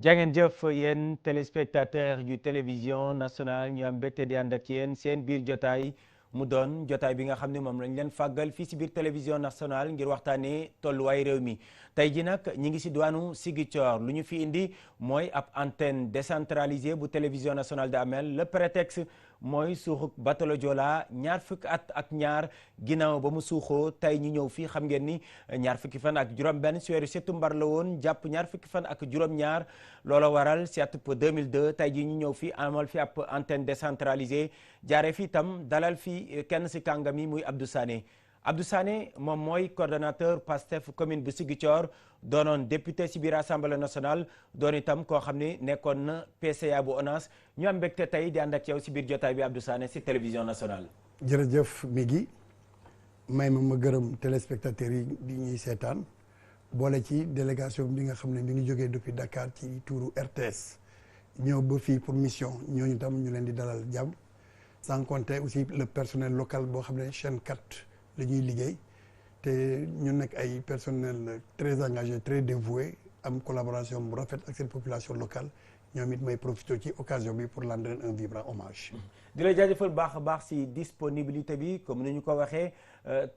jangeen jëf yéen téléspectateur yu télévision nationale ñu am mbégte di ànd ak yéen seen biir jotaay mu doon jotaay bi nga xam ne moom lañ leen fàggal fii si biir télévision nationale ngir waxtaanee tolluwaay réew mi tey ji nag ñi ngi si diwaanu Ziguinchor lu ñu fi indi mooy ab antenne décentralisée bu télévision nationale de Amel le prétexte mooy suuxuk bateau Joola ñaar fukki at ak ñaar ginnaaw ba mu suuxoo tey ñu ñëw fii xam ngeen ni ñaar fukki fan ak juróom-benn si weeru septembre la woon jàpp ñaar fukki fan ak juróom-ñaar loola waral si atub 2002 tey jii ñu ñëw fii amal fi ab antenne décentralisée jaaree fi itam dalal fi kenn si kàngam yi muy Abdou Sané Abdou Sané moom mooy coordonnateur PASTEF commune bu Ziguinchor doonoon député si biir assemblée nationale doon itam koo xam ne nekkoon na PCA bu ONAS ñu am mbégte tey di ànd ak yow si biir jotaay bi Abdou Sané si télévision nationale. jërëjëf Migui may ma gërëm téléspectateurs yi di ñuy seetaan boole ci délégation bi nga xam ne mi ngi jógee depuis Dakar ci tuuru RTS ñëw ba fii pour mission ñooñu tam ñu leen di dalal jàmm sans compter aussi le personnel local boo xam ne chaîne 4 la ñuy liggéey te ñu nekk ay personnel très engagé très dévoué am collaboration bu rafet ak seen population locale ñoom it may profité ci occasion bi pour rendre un vibrant hommage. di la jaajëfal baax a baax si disponibilité bi comme ni ñu ko waxee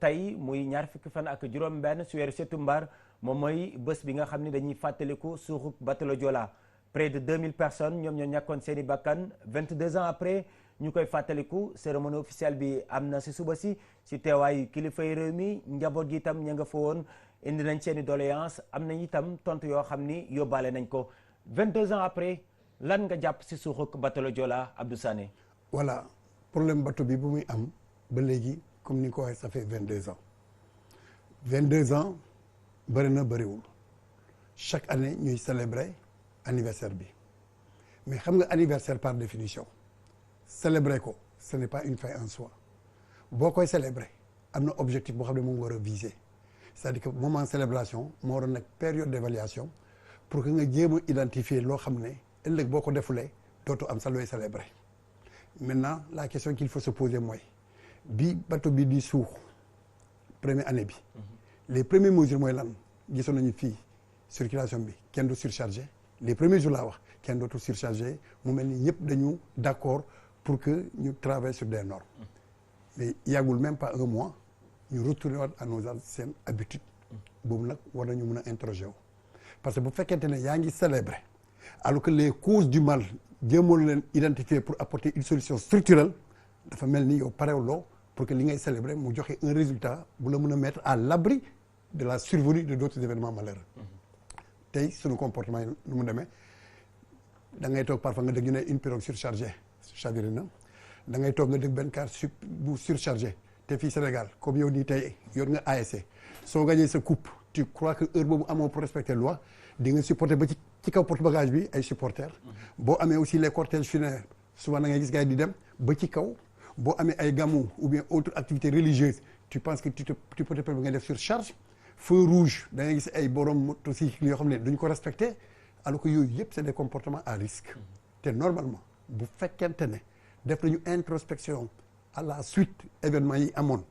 tey muy ñaar fukki fan ak juróom-benn si weeru septembre moom mooy bés bi nga xam ne dañuy fàttaliku suuxu bateau Joola près de 2000 personnes ñoom ñoo ñàkkoon seen i bakkan 22 ans après ñu koy fàttaliku cérémonie officielle bi am na si suba si teewaayu kilifay réew mi njaboot gi itam ña nga fa woon indi nañ seen i doléance am nañ itam tontu yoo xam ni yóbbaale nañ ko 22 ans après lan nga jàpp si suuxu bateau Joola Abdou Sané. voilà problème bateau bi bu muy am ba léegi comme ni nga ko waxee ça fait 22 ans 22 ans bëri na bëriwul chaque année ñuy célébrer anniversaire bi mais xam nga anniversaire par définition célébrer ko ce n'est pas une fin en soi boo koy célébrer am na objectif boo xam ne moom war a viser c'est-à-dire que moment célébration moo waroon nag période d'évaluation pour que nga jéem a identifier loo xam ne ëllëg boo ko defulee dootu am sa looy célébrer maintenant la question qu'il faut se poser mooy bi bateau bi di suux première année bi les premières mesures mooy lan gisoon nañu fii circulation bi kenn du surchargé les premiers jours laa wax kenn dootu surchargé mu mel ni ñëpp dañu d'accord pour que ñu travaille sur des normes mais yàggul même pas un mois ñu retourner waat à nos anciennes habitudes boobu nag war nañu mën a interroger wu parce que bu fekkente ne yaa ngi célébrer alors que les causes du mal jéemoon leen identifier pour apporter une solution structurelle dafa mel ni yow parewuloo pour que li ngay célébrer mu joxe un résultat bu la mën a mettre à l'abri de la survenue de d'autres événements malheureux tey suñu comportement yi nu mu demee da ngay toog parfois nga dégg ñu ne une pirogue surchargée chaviré na da ngay toog nga dégg benn car bu surchargé te fii Sénégal comme yow nii tey yor nga ASC soo gagné sa coupe tu crois que heure boobu amoo pour respecter loi di nga supporter ba ci kaw porte bagage bi ay supporters boo amee aussi les cortèges funéraires souvent da ngay gis gars yi di dem ba ci kaw boo amee ay gamou ou bien autre activité religieuse tu penses que tu peux te permettre nga def surcharge feu rouge da ngay gis ay borom motocycle yoo xam ne duñ ko respecter alors que yooyu yëpp c'est des comportements à risque te normalement bu fekkente ne def nañu introspection à la suite événement yi amoon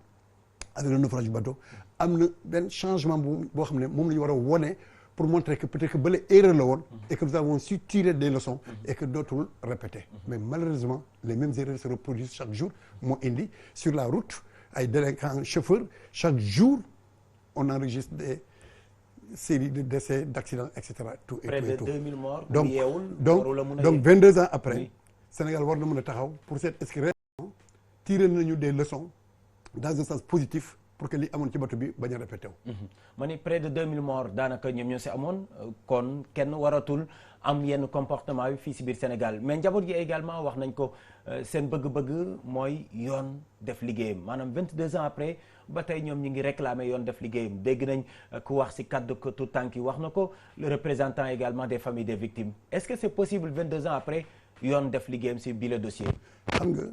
avec le naufrage du bateau am na benn changement boo xam ne moom la ñu war a wone pour montrer que peut-être que bële erreur la woon et que nous avons su tirer des leçons et que dootul répéter mais malheureusement les mêmes erreurs se reproduisent chaque jour moo indi sur la route ay délinquants chauffeurs chaque jour on enregistre des séries de décès d'accidents et cetera tout et près tout de et tout 2000 morts. donc 22 ans après oui. Sénégal war na mën a taxaw pour seet est-ce que réellement tirer nañu des leçons dans un sens positif pour que li amoon ci bateau bi bañ a répété wu. ma ni près de 2000 morts daanaka ñoom ñoo si amoon kon kenn waratul am yenn comportement bi fii si biir Sénégal mais njaboot gi également wax nañ ko seen bëgg-bëgg mooy yoon def liggéeyam maanaam 22 ans après ba tey ñoom ñu ngi réclamer yoon def liggéeyam dégg nañ ku wax si kaddu ko tout tànk yi wax na ko le représentant également des familles des victimes est-ce que c'est possible 22 ans après yoon def liggéeyam si bi le dossier. xam nga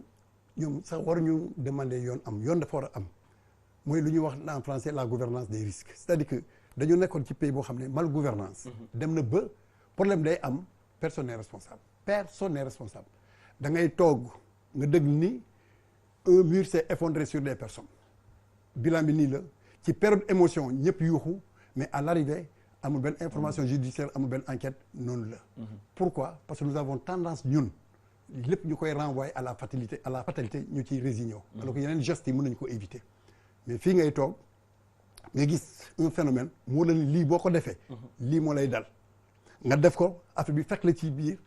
ñoom sax waruñu demander yoon dafa war a am. mooy lu ñuy wax en français la gouvernance des risques c'est-à-dire que dañu nekkoon ci pays boo xam ne mal gouvernance dem na ba problème day am personne n'est responsable da ngay toog nga dégg ni un mur s'est effondré sur des personnes bilan bi nii la ci période émotion ñëpp yuuxu mais à l'arrivée amul benn information judiciaire amul benn enquête noonu la. Pourquoi? Parce que nous avons tendance ñun lépp ñu koy renvoyer à la fatalité ñu ciy résigné wu. alors que yeneen gestes yi mën nañu ko éviter mais fii ngay toog nga gis un phénomène moo la ni lii boo ko defee. lii moo lay dal nga def ko affaire bi fekk la ci biir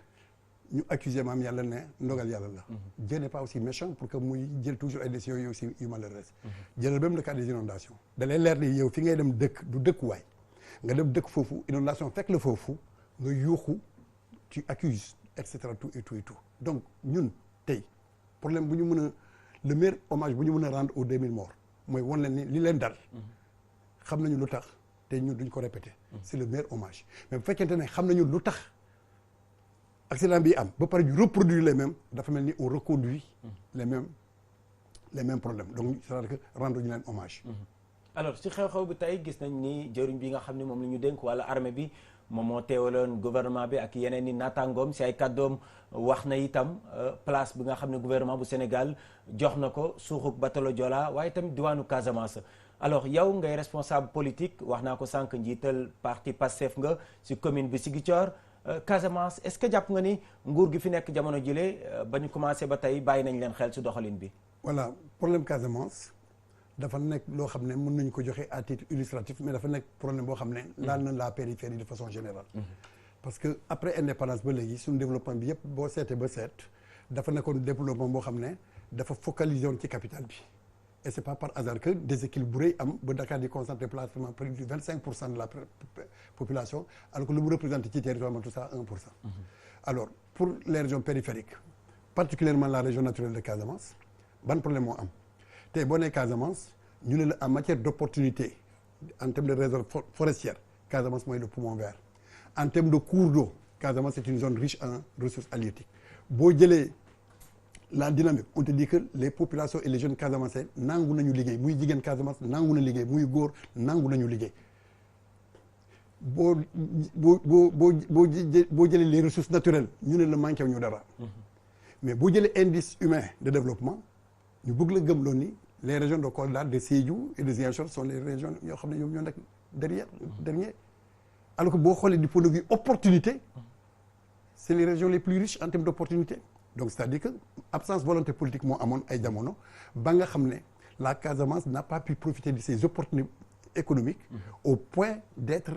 ñu accuser maam yàlla ne ndogal yàlla la. Dieu n'est pas aussi méchant pour que muy jël toujours ay décisions yu aussi yu malheureuses. jëlal même le cas des inondations da lay leer ni yow fi ngay dem dëkk du dëkkuwaay nga dem dëkk foofu inondation fekk la foofu nga yuuxu tu accuses et cetera tout et tout et tout donc ñun tey problème bu ñu mën a le meilleur hommage bu ñu mën a rendre aux 2000 morts mooy wan leen ni li leen dal xam nañu lu tax te ñun duñ ko répéter c'est le meilleur hommage mais bu fekkente ne xam nañu lu tax accident bi am ba pare ñu reproduire les mêmes dafa mel ni on reconduit les mêmes problèmes donc c'est-à-dire que rendre ñu leen hommage. alors ci xew-xew bi tey gis nañ ni jëriñ bi nga xam ne moom la ñu dénk wala armée bi moom moo teewaloon gouvernement bi ak yeneen i naataangoom si ay kàddoom wax na itam place bi nga xam ne gouvernement bu Sénégal jox na ko suuxuk batalo Joola waaye itam diwaanu Casamance. alors yow ngay responsable politique wax naa ko sànq njiital parti Pastef nga si commune bi Ziguinchor Casamance est-ce que jàpp nga ni nguur gi fi nekk jamono jile ba ñu commencé ba tey bàyyi nañ leen xel si doxalin bi. voilà problème Casamance dafa nekk loo xam ne mën nañu ko joxe à titre illustratif mais dafa nekk problème boo xam ne laal na la périphérie de façon générale. parce que après indépendance ba léegi suñu développement bi yëpp boo seetee ba seet dafa nekkoon développement boo xam ne dafa focaliser woon ci capitale bi. et c'est pas par hasard que déséquilibre bu rëy am ba Dakar di concentré pratiquement près de 25% de la population alors que lu mu représente ci territoire man tout ça 1%. alors pour les régions périphériques particulièrement la région naturelle de Casamance ban problème moo am tey boo nee Casamance ñu ne la en matière d'opportunité en termes de réserve forestière Casamance mooy le poumon vert en termes de cours d'eau Casamance c'est une zone riche en ressources halieutiques boo jëlee la dynamique on te dit que les populations et les jeunes casamançais nangu nañu liggéey muy jigéen Casamance nangu na liggéey muy góor nangu nañu liggéey boo jëlee les ressources naturelles ñu ne la manqué wu ñu dara. mais boo jëlee indice humain de développement ñu bëgg la gëmloo ni les régions de Kolda de Sédhiou et de Ziguinchor sont les régions yoo xam ne ñoom ñoo nekk dernier alors que boo xoolee du point de vue opportunité c'est les régions les plus riches en termes d'opportunité. donc c'est-à-dire que absence volonté politique moo amoon ay jamono ba nga xam ne la Casamance n'a pas pu profiter de ces opportunités économiques au point d'être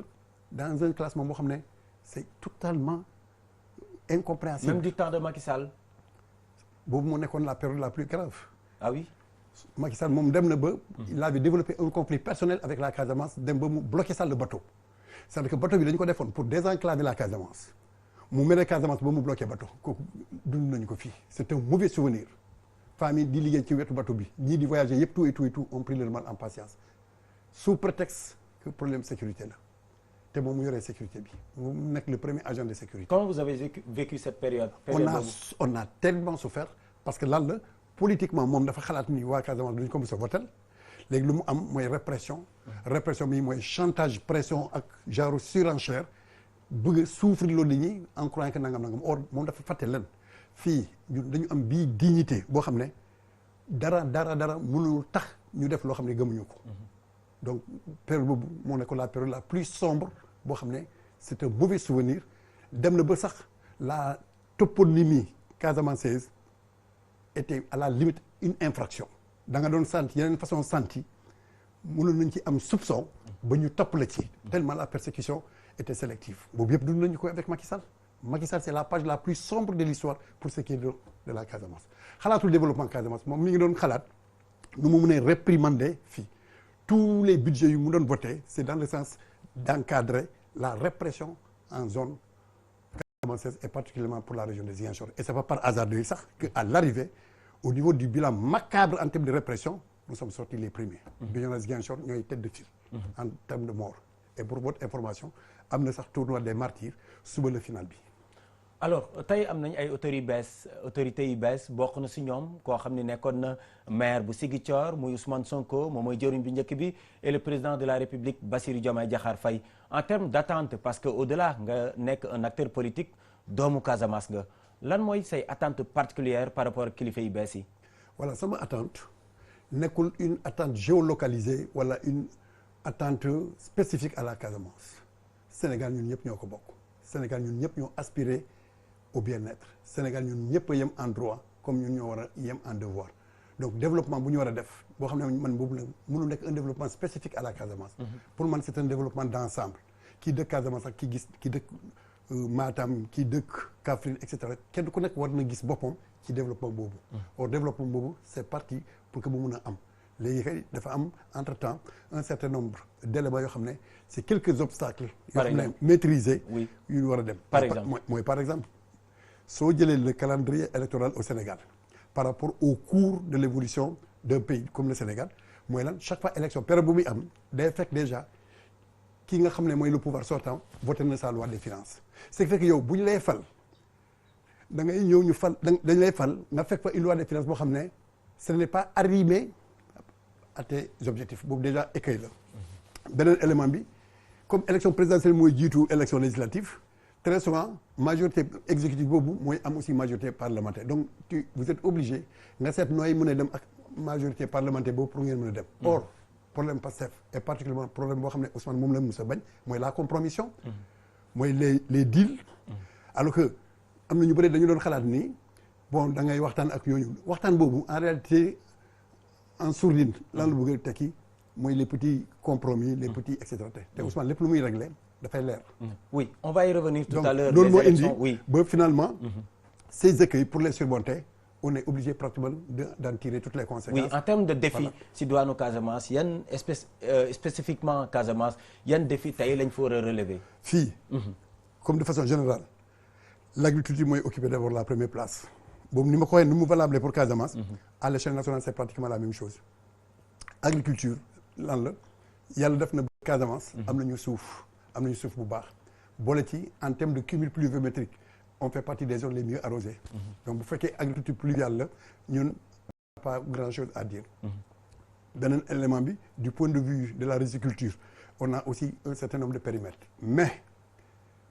dans un classement boo xam ne c'est totalement incompréhensible. même du temps de Macky Sall. boobu moo nekkoon la période la plus grave. ah oui. Macky Sall moom dem na ba. il avait développé un conflit personnel avec la Casamance dem ba mu bloqué ça le bateau c'est-à-dire que bateau bi dañu ko defoon pour désenclaver la Casamance. mu mere Casamance ba mu bloqué bateau kooku dund nañu ko fii c'est un mauvais souvenir famille di liggéey ci wetu bateau bi ñii di voyager yëpp tout et tout ont pris leur mal en patience sous prétexte que problème sécurité la te moom mu yoree sécurité bi mu nekk le premier agent de sécurité. Comment vous avez vécu cette période. on a tellement souffert parce que lan la politiquement moom dafa xalaat ni waa Casamance duñ ko mos a voter léegi lu mu am mooy répression bi mooy chantage pression ak genre surenchère. bëgg souffrir loolu nit ñi en croyant que nangam or moom dafa fàtte leen fii ñun dañu am bii dignité boo xam ne dara mënul tax ñu def loo xam ne gëmuñu ko donc période boobu moo nekk la période la plus sombre boo xam ne c'est un mauvais souvenir dem na ba sax la toponymie casamançaise était à la limite une infraction da nga doon santi yeneen façon santi mënoon nañ ci am soupçon ba ñu topp la ci tellement la persécution était sélective boobu yëpp dund nañu ko avec Macky Sall c'est la page la plus sombre de l'histoire pour ce qui est de la Casamance xalaatul développement Casamance moom mi ngi doon xalaat nu mu mënee réprimander fii tous les budgets yu mu doon voté c'est dans le sens d'encadrer la répression en zone casamançaise et particulièrement pour la région de Ziguinchor et c'est pas par hasard de sax que à l'arrivée au niveau du bilan macabre en termes de répression nous sommes sortis les premiers Bignona Ziguinchor ñooy tête de file en termes de morts et pour votre information am na sax tournoi des martyrs suba la final bi. alors tey am nañ ay autorités yu bees bokk na si ñoom koo xam ne nekkoon na maire bu Ziguinchor muy Ousmane Sonko moom mooy jëriñ bi njëkk bi et le président de la République Bassirou Diomaye Diakhar Faye en termes d'attente parce que au-delà nga nekk un acteur politique doomu Casamance nga lan mooy say attente particulière par rapport ak kilifa yu bees yi. voilà sama attente nekkul une attente géolocalisée wala une attente spécifique à la Casamance. Sénégal ñun ñëpp ñoo ko bokk Sénégal ñun ñëpp ñoo aspiré au bien-être Sénégal ñun ñëpp a yem en droit comme ñun ñoo war a yem en devoir donc développement bu ñu war a def boo xam ne man boobu la mënul nekk un développement spécifique à la Casamance. Pour man c'est un développement d'ensemble kii dëkk Casamance ak kii dëkk Matam kii dëkk Kaffrine et cetera kenn ku nekk war na gis boppam ci développement boobu. or développement boobu c'est parti pour que bu mun a am léegi kay dafa am entre-temps un certain nombre d'éléments yoo xam ne c'est quelques obstacles. yoo xam ne maîtrisés. yu ñu war a dem. par exemple mooy par exemple soo jëlee le calendrier électoral au Sénégal par rapport au cours de l'évolution d'un pays comme le Sénégal mooy lan chaque fois élection période bu muy am day fekk déjà ki nga xam ne mooy le pouvoir sortant voté na sa loi des finances ce qui fait que yow bu ñu lay fal da ngay ñëw ñu fal dañ lay fal nga fekk fa une loi des finances boo xam ne ce n'est pas arrimé à tes objectifs boobu déjà écueil la. beneen élément bi comme élection présidentielle mooy jiitu élection législative très souvent majorité exécutive boobu mooy am aussi majorité parlementaire donc vous êtes obligé nga seet nooy mën a dem ak majorité parlementaire boobu pour ngeen mën a dem. or problème Pastef et particulièrement problème boo xam ne Ousmane moom la mos a bañ mooy la compromission. mooy les deals. alors que am na ñu bëri dañu doon xalaat ni bon da ngay waxtaan ak yooyu waxtaan boobu en réalité en sourdine lan la bëgg a tekki mooy les petits compromis les petits et cetera te Ousmane lépp lu muy réglé dafay leer. oui on va y revenir tout à l'heure. loolu moo indi ba finalement ces écueils pour les surmonter on est obligé pratiquement d'en tirer toutes les conséquences. oui en termes de défi si douane Casamance yan spécifiquement Casamance yan défi tey lañ fa war a relever. fii comme de façon générale l'agriculture mooy occuper d'abord la première place boobu ni ma ko waxee ni mu valable pour Casamance. à l'échelle nationale c'est pratiquement la même chose. agriculture lan la yàlla def na Casamance. am nañu suuf bu baax boole ci en termes de cumul pluviométrique on fait partie des zones les mieux arrosées. donc bu fekkee agriculture pluviale la ñun pas grand chose à dire. beneen élément bi du point de vue de la riziculture on a aussi un certain nombre de périmètres mais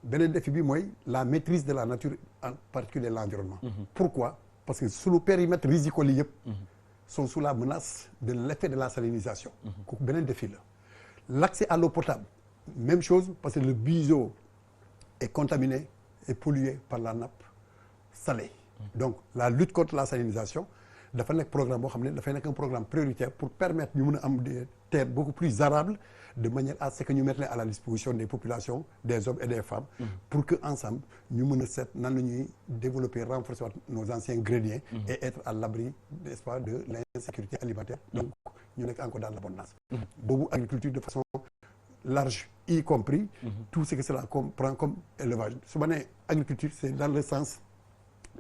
beneen défi bi mooy la maîtrise de la nature en particulier l'environnement. pourquoi parce que sous le périmètre risicole yëpp sont sous la menace de l'effet de la salinisation. kooku beneen défi la l'accès à l'eau potable même chose parce que le Biseau est contaminé et pollué par la nappe salée. donc la lutte contre la salinisation dafa nekk programme boo xam ne dafay nekk un programme prioritaire pour permettre ñu mën a am des terres beaucoup plus arables de manière à ce que ñu mettre leen à la disposition des populations des hommes et des femmes. pour que ensemble ñu mën a seet nan la ñuy développer renforcer nos anciens greniers. et être à l'abri n'est-ce pas de l'insécurité alimentaire. donc ñu nekk encore dans l'abondance. boobu agriculture de façon large y compris tout ce que cela comprend comme élevage su ma nee agriculture c'est dans le sens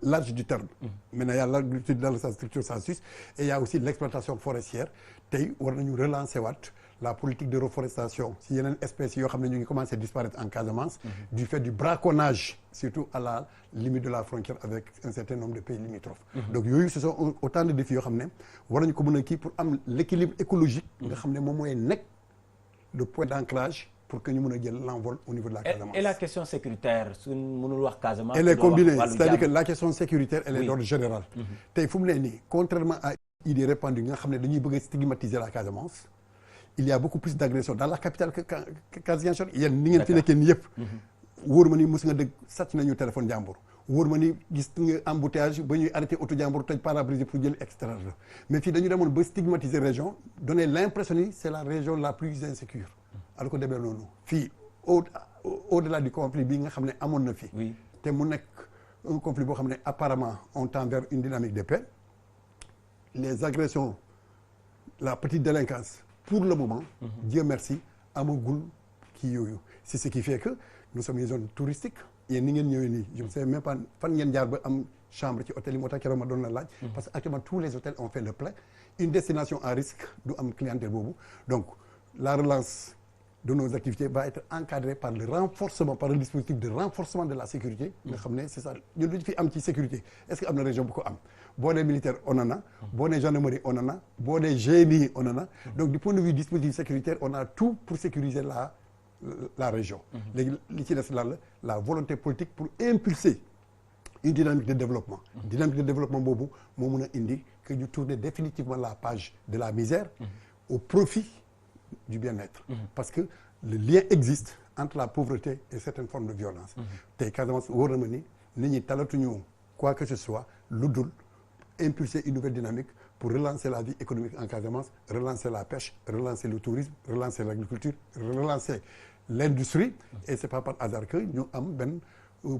large du terme. maintenant il y a l'agriculture dans le sens structure sensus et il y a aussi l'exploitation forestière tey war nañu relancer waat la politique de reforestation si yeneen espèces yoo xam ne ñu ngi commencer à disparaître en Casamance. du fait du braconnage surtout à la limite de la frontière avec un certain nombre de pays limitrophes. donc yooyu ce sont autant de défis yoo xam ne war nañu ko mën a kii pour am l'équilibre écologique. nga xam ne moom mooy nekk le point d'ancrage pour que ñu mën a jël l'envol au niveau de la Casamance. et la question sécuritaire suñ mënul wax Casamance. elle est combinée c'est-à-dire que la question sécuritaire elle est d'ordre général. tey fu mu ne nii contrairement à idée répandue nga xam ne dañuy bëgg a stigmatiser la Casamance il y a beaucoup plus d'agressions dans la capitale que Ziguinchor yéen ni ngeen fi nekkee nii yëpp. wóor ma ni mos nga dégg sàcc nañu téléphone jàmbur. wóor ma ni gis nga embouteillage ba ñuy arrêté auto jàmbur toj pare-brise pour jël extraire la mais fii dañu demoon ba stigmatiser région donner l'impression ni c'est la région la plus insécure. alors que demee noonu fii au-delà du conflit bi nga xam ne amoon na fi. te mu nekk un conflit boo xam ne apparemment on tend vers une dynamique de paix les agressions la petite délinquance pour le moment. Dieu merci amagul kii yooyu c'est ce qui fait que nous sommes une zone touristique yéen ni ngeen ñëwee nii je ne sais même pas fan ngeen jaar ba am chambre ci hôtel yi moo tax keroog ma doon la laaj. parce que actuellement tous les hôtels ont fait le plein une destination à risque du am clientèle boobu donc la relance de nos activités va être encadrée par le renforcement par le dispositif de renforcement de la sécurité. nga xam ne c'est ça ñun lu ñu fi am ci sécurité est-ce que am na région bu ko am boo nee militaire on en a. boo nee gendarmerie on en a. boo nee GMI on en a. donc du point de vue dispositif sécuritaire on a tout pour sécuriser la région. léegi li ci des lan la volonté politique pour impulser une dynamique de développement. dynamique de développement boobu moo mun a indi que ñu tourner définitivement la page de la misère. au profit du bien-être. Parce que le lien existe entre la pauvreté et certaines formes de violence. tey Casamance wóor na ma ni nit ñi talatuñu quoi que ce soit lu dul impulser une nouvelle dynamique pour relancer la vie économique en Casamance, relancer la pêche, relancer le tourisme, relancer l'agriculture, relancer l'industrie. Et c'est pas par hasard que ñu am benn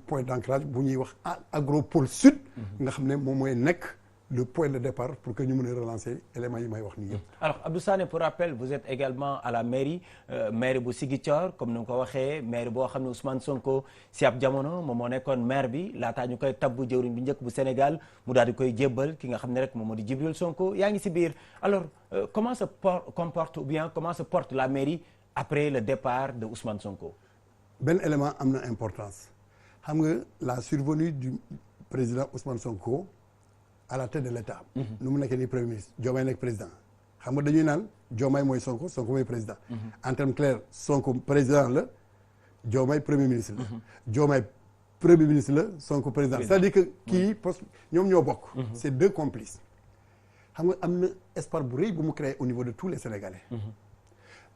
point d'ancrage bu ñuy wax agropole sud. nga xam ne moom mooy nekk le point de départ pour que ñu mën a relancer éléments yi may wax nii yëpp. alors Abdou Sané, pour rappel, vous êtes également à la mairie maire bu Ziguinchor comme ni nga ko waxee maire boo xam ne Ousmane Sonko si ab jamono moom moo nekkoon maire bi laataa ñu koy tabbu jëwriñ bi njëkk bu Sénégal mu daal di koy jébbal ki nga xam ne rek moom moo di Djibril Sonko yaa ngi si biir. alors comment se comporte ou bien comment se porte la mairie après le départ de Ousmane Sonko. benn élément am na importance xam nga la survenue du président Ousmane Sonko à la tête de l'État. nu mu nekkee nii premier ministre Diomaye nekk président xam nga dañuy naan Diomaye mooy Sonko Sonko mooy président. en terme clair Sonko président la Diomaye premier ministre la. Diomaye premier ministre la Sonko président c'est-à-dire que kii poste ñoom ñoo bokk. c'est deux complices. xam nga am na espoir bu rëy bu mu créé au niveau de tous les Sénégalais.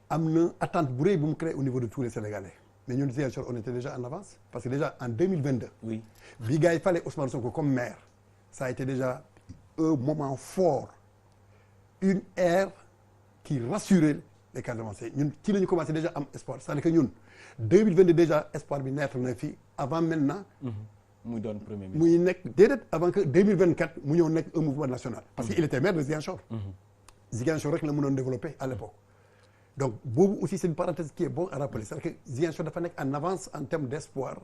am na attente bu rëy bu mu créé au niveau de tous les Sénégalais. mais ñun Ziguinchor on était déjà en avance parce que déjà en 2022. oui bi gars yi fallait Ousmane Sonko comme maire. ça a été déjà un moment fort une ère qui rassurait les Casamançais ñun ci la ñu commencé déjà am espoir c'est-à-dire que ñun 2022 déjà espoir bi naître na fi avant maintenant. muy doon premier ministre muy nekk déedéet avant que 2024 mu ñëw nekk un mouvement national. parce que il était maire de Ziguinchor. Ziguinchor rek la mënoon développer à l'époque donc boobu aussi c'est une parenthèse qui est bon à rappeler c'est-à-dire que Ziguinchor dafa nekk en avance en termes d'espoir.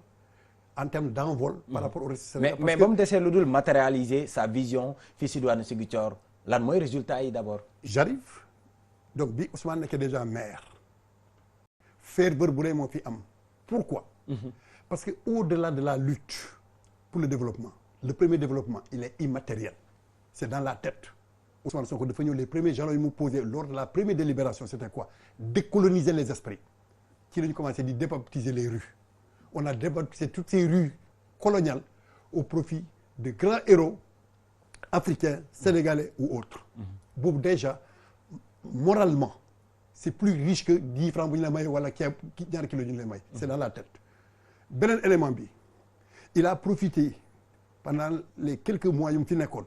en termes d'envol par rapport au reste du Sénégal. mais ba mu desee lu dul matérialiser sa vision fii si diwaanu Ziguinchor lan mooy résultat yi d'abord. j'arrive donc bi Ousmane nekkee déjà maire ferveur bu rëy moo fi am pourquoi. parce que au-delà de la lutte pour le développement le premier développement il est immatériel c'est dans la tête. Ousmane Sonko dafa ñëw les premiers jalons yi mu posé lors de la première délibération c'était quoi décoloniser les esprits ci la ñu commencé di débaptiser les rues. on a débaptisé toutes ces rues coloniales au profit de grands héros africains, sénégalais ou autres. boobu déjà moralement c'est plus riche que 10 francs bu ñu la may wala ñaari kilos ñu lay may. c'est dans la tête. beneen élément bi il a profité pendant les quelques mois yu mu fi nekkoon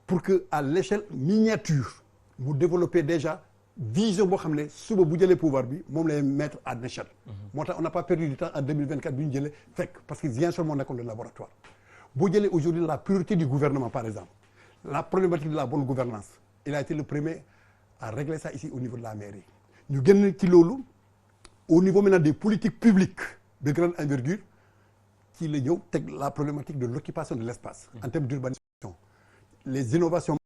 pour que à l'échelle miniature mu développer déjà vision boo xam ne suba bu jëlee pouvoir bi moom lay mettre à l'échelle. moo tax on n'a pas perdu du temps en 2024 bi ñu jëlee fekk parce que Ziguinchor moo nekkoon le laboratoire. boo jëlee aujourd'hui la priorité du gouvernement par exemple la problématique de la bonne gouvernance il a été le premier à régler ça ici au niveau de la mairie. ñu génn ci loolu au niveau maintenant des politiques publiques de grande envergure ci la ñëw teg la problématique de l'occupation de l'espace en termes d'urbanisation les innovations